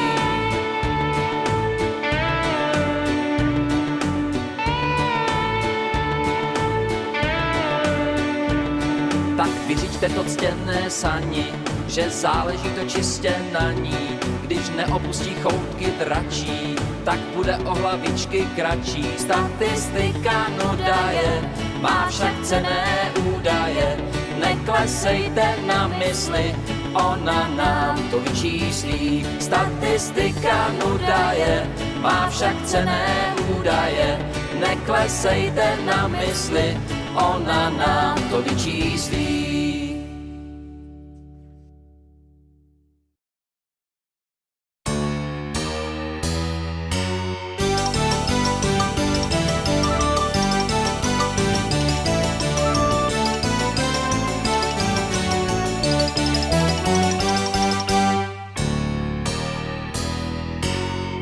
Tak vyřiďte to ctěné sani, že záleží to čistě na ní. Když neopustí choutky dračí, tak bude o hlavičky kratší. Statistika nuda je, má však cenné údaje. Neklesejte na mysli, ona nám to vyčíslí. Statistika nuda je, má však cenné údaje. Neklesejte na mysli, ona nám to vyčíslí.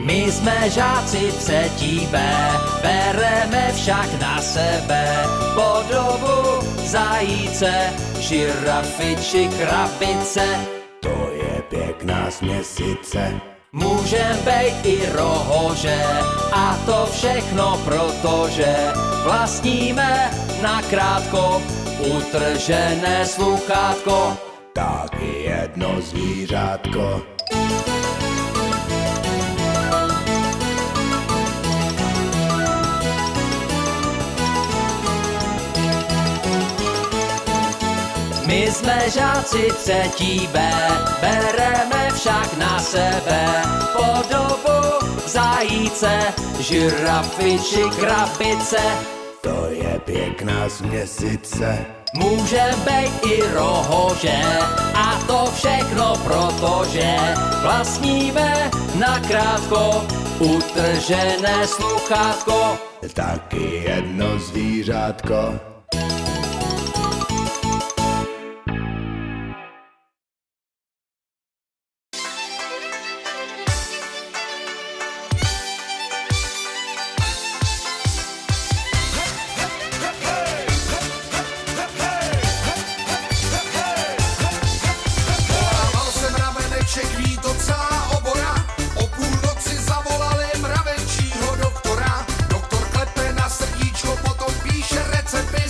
My jsme žáci třetí B, bereme však na sebe podobu zajíce, žirafy či krabice. To je pěkná směsice. Můžem bejt i rohože, a to všechno protože vlastníme nakrátko utržené sluchátko. Taky jedno zvířátko. My jsme žáci třetí B, bereme však na sebe podobu zajíce, žirafy či krabice. To je pěkná směsice. Můžem bejt i rohože, a to všechno protože vlastníme nakrátko utržené sluchátko. Taky jedno zvířátko. Doktor klepe na srdíčko, potom píše recepty.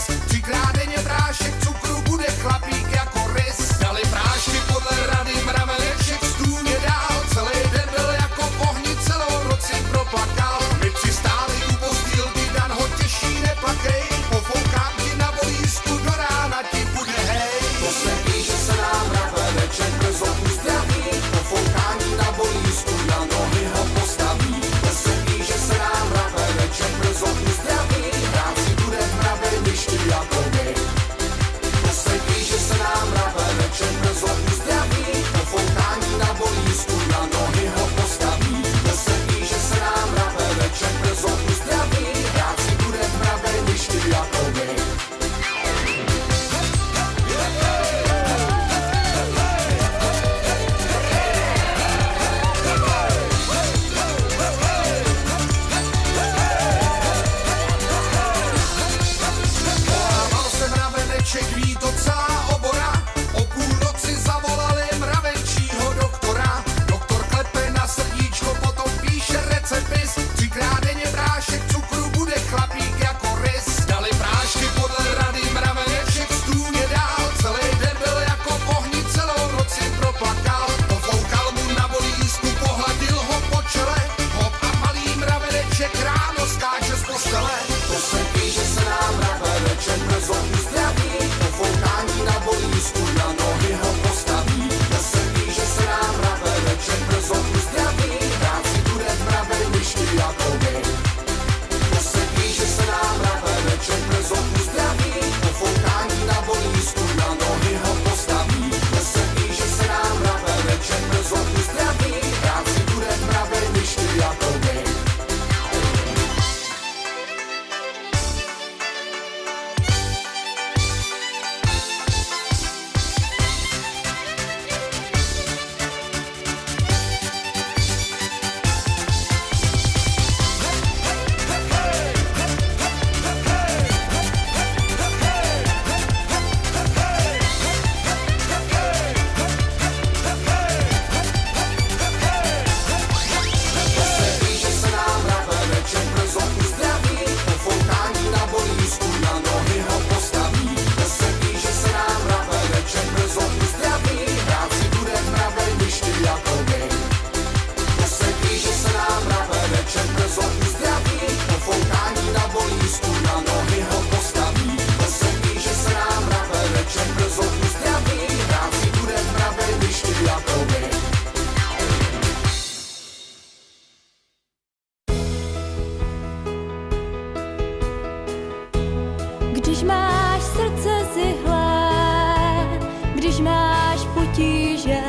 Když máš srdce zihlé, když máš potíže,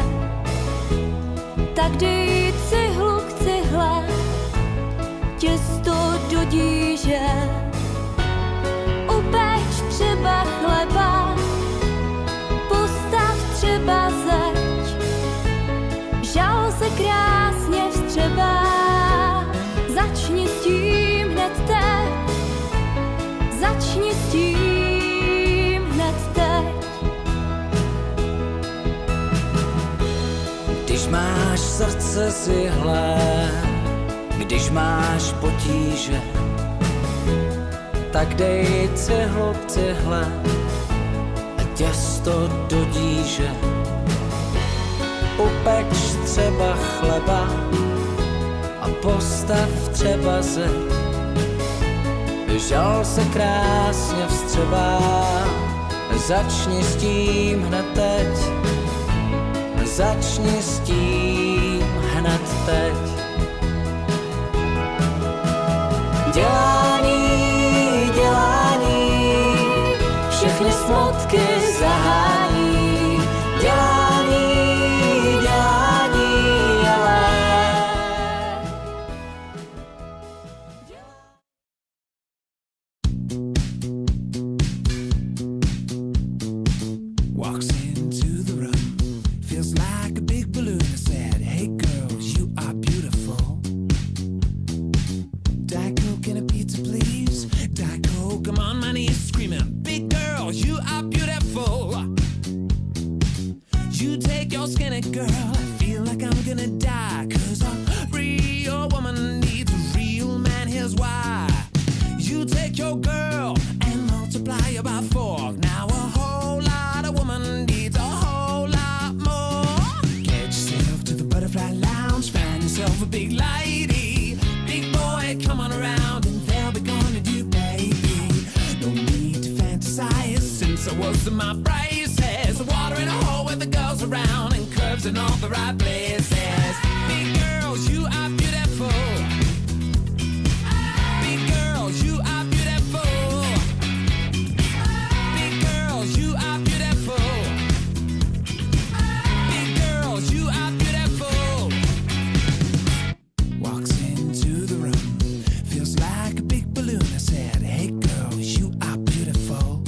tak dej cihlu k cihle, těsto do díže. Upeč třeba chleba, postav třeba zeď, žal se krásně vstřebá, začni s tím hned teď, začni s tím hned teď. Když máš srdce zihlé, když máš potíže, tak dej cihlu k cihle a těsto do díže. Upeč třeba chleba a postav třeba zeď, žal se krásně vstřebá, začni s tím hned teď, začni s tím hned teď. Dělání, dělání, všechny smutky zahání. Dělání, dělání, ale Walks into the room, feels like a big balloon. I said, hey girls, you are beautiful. Diet Coke and a pizza, please. Diet Coke, I'm on my knees screaming, big girls, you are beautiful. You take your skinny girl, I feel like I'm gonna die. 'Cause a real woman needs a real man, here's why. You take your girl and multiply her by 4. Now a whole lot of woman needs a whole lot more. Get yourself to the butterfly lounge, find yourself a big lady. Big boy, come on around and they'll be gonna do, baby. No need to fantasize, since I was in my braces. Water in a hole with the girls around and curves in all the right places. Big girls, you are beautiful. Big girls, you are beautiful. Big girls, you are beautiful. Big girls, you are beautiful. Walks into the room, feels like a big balloon. I said, hey girls, you are beautiful.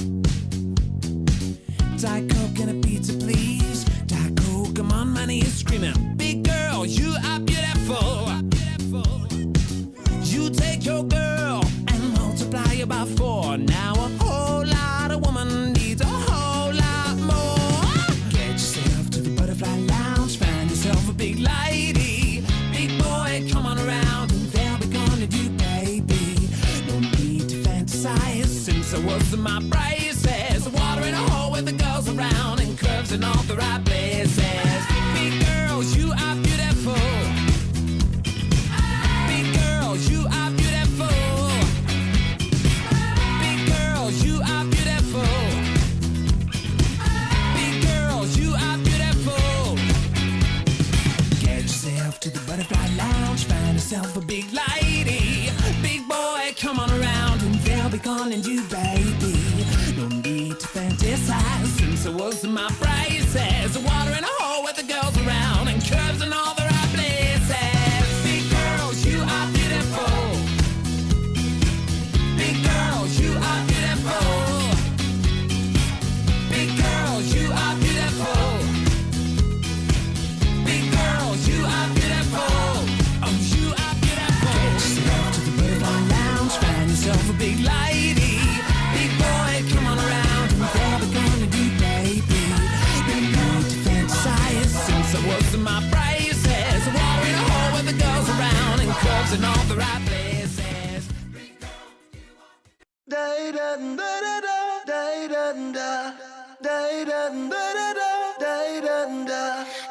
Diet Coke and a pizza, please. Diet Coke, I'm on my knees screaming, big girl, you are beautiful. You take your girl and multiply her by 4. Now a whole lot of woman needs a whole lot more. Get yourself to the butterfly lounge, find yourself a big lady. Big boy, come on around and they'll be gonna do, baby. No need to fantasize, since I was in my braces. Water in a hole with the girls around and curves in all the right places. Big girls, you are beautiful. Big girls, you are beautiful. Big girls, you are beautiful. Big girls, you are beautiful. Get yourself to the butterfly lounge, find yourself a big lady. Big boy, come on around and they'll be calling you, baby. No need to fantasize, since I was in my braces. Water in a hole with the girls around and curves in all the right places. Big girls, you are beautiful. Big girls, you are beautiful. Big girls, you are beautiful. Big girls, you are beautiful. Oh, you are beautiful. Get yourself to the butterfly lounge, find yourself a big lady. Big boy, come on around and they'll be gonna do, baby. No need to fantasize, since I was in my braces. Water in a hole with the girls around and curves in all the right places.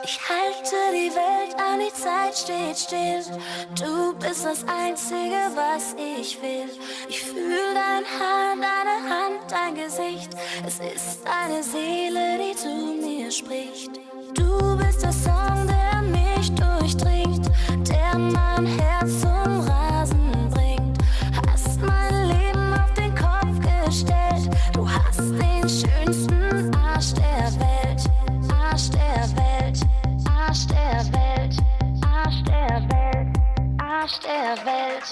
Ich halte die Welt an, die Zeit steht still. Du bist das Einzige, was ich will. Ich fühl dein Haar, deine Hand, dein Gesicht. Es ist deine Seele, die zu mir spricht. Du bist der Song, der mich durchdringt, der mein Herz zum Rasen bringt. Hast mein Leben auf den Kopf gestellt. Du hast den schönsten Arsch der Welt, Arsch der Welt, Arsch der Welt, Arsch der Welt, Arsch der Welt.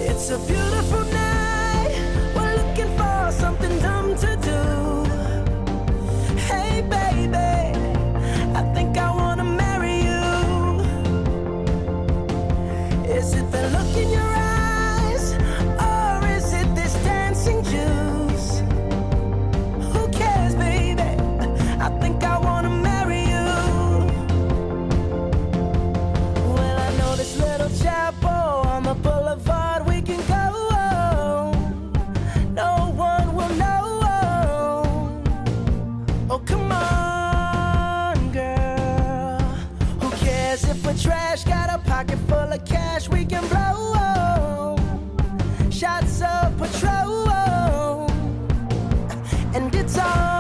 It's a beautiful night. We're looking for something dumb to do. Hey baby, I think I wanna marry you. Is it the look in your eyes, or is it this dancing juice? Who cares, baby? I think I wanna marry you. Well, I know this little chapel on the boulevard we can go. No one will know. Oh, come on, girl. Who cares if we're trash? Got a pocket full of cash we can blow. Shots of Patrol, and it's all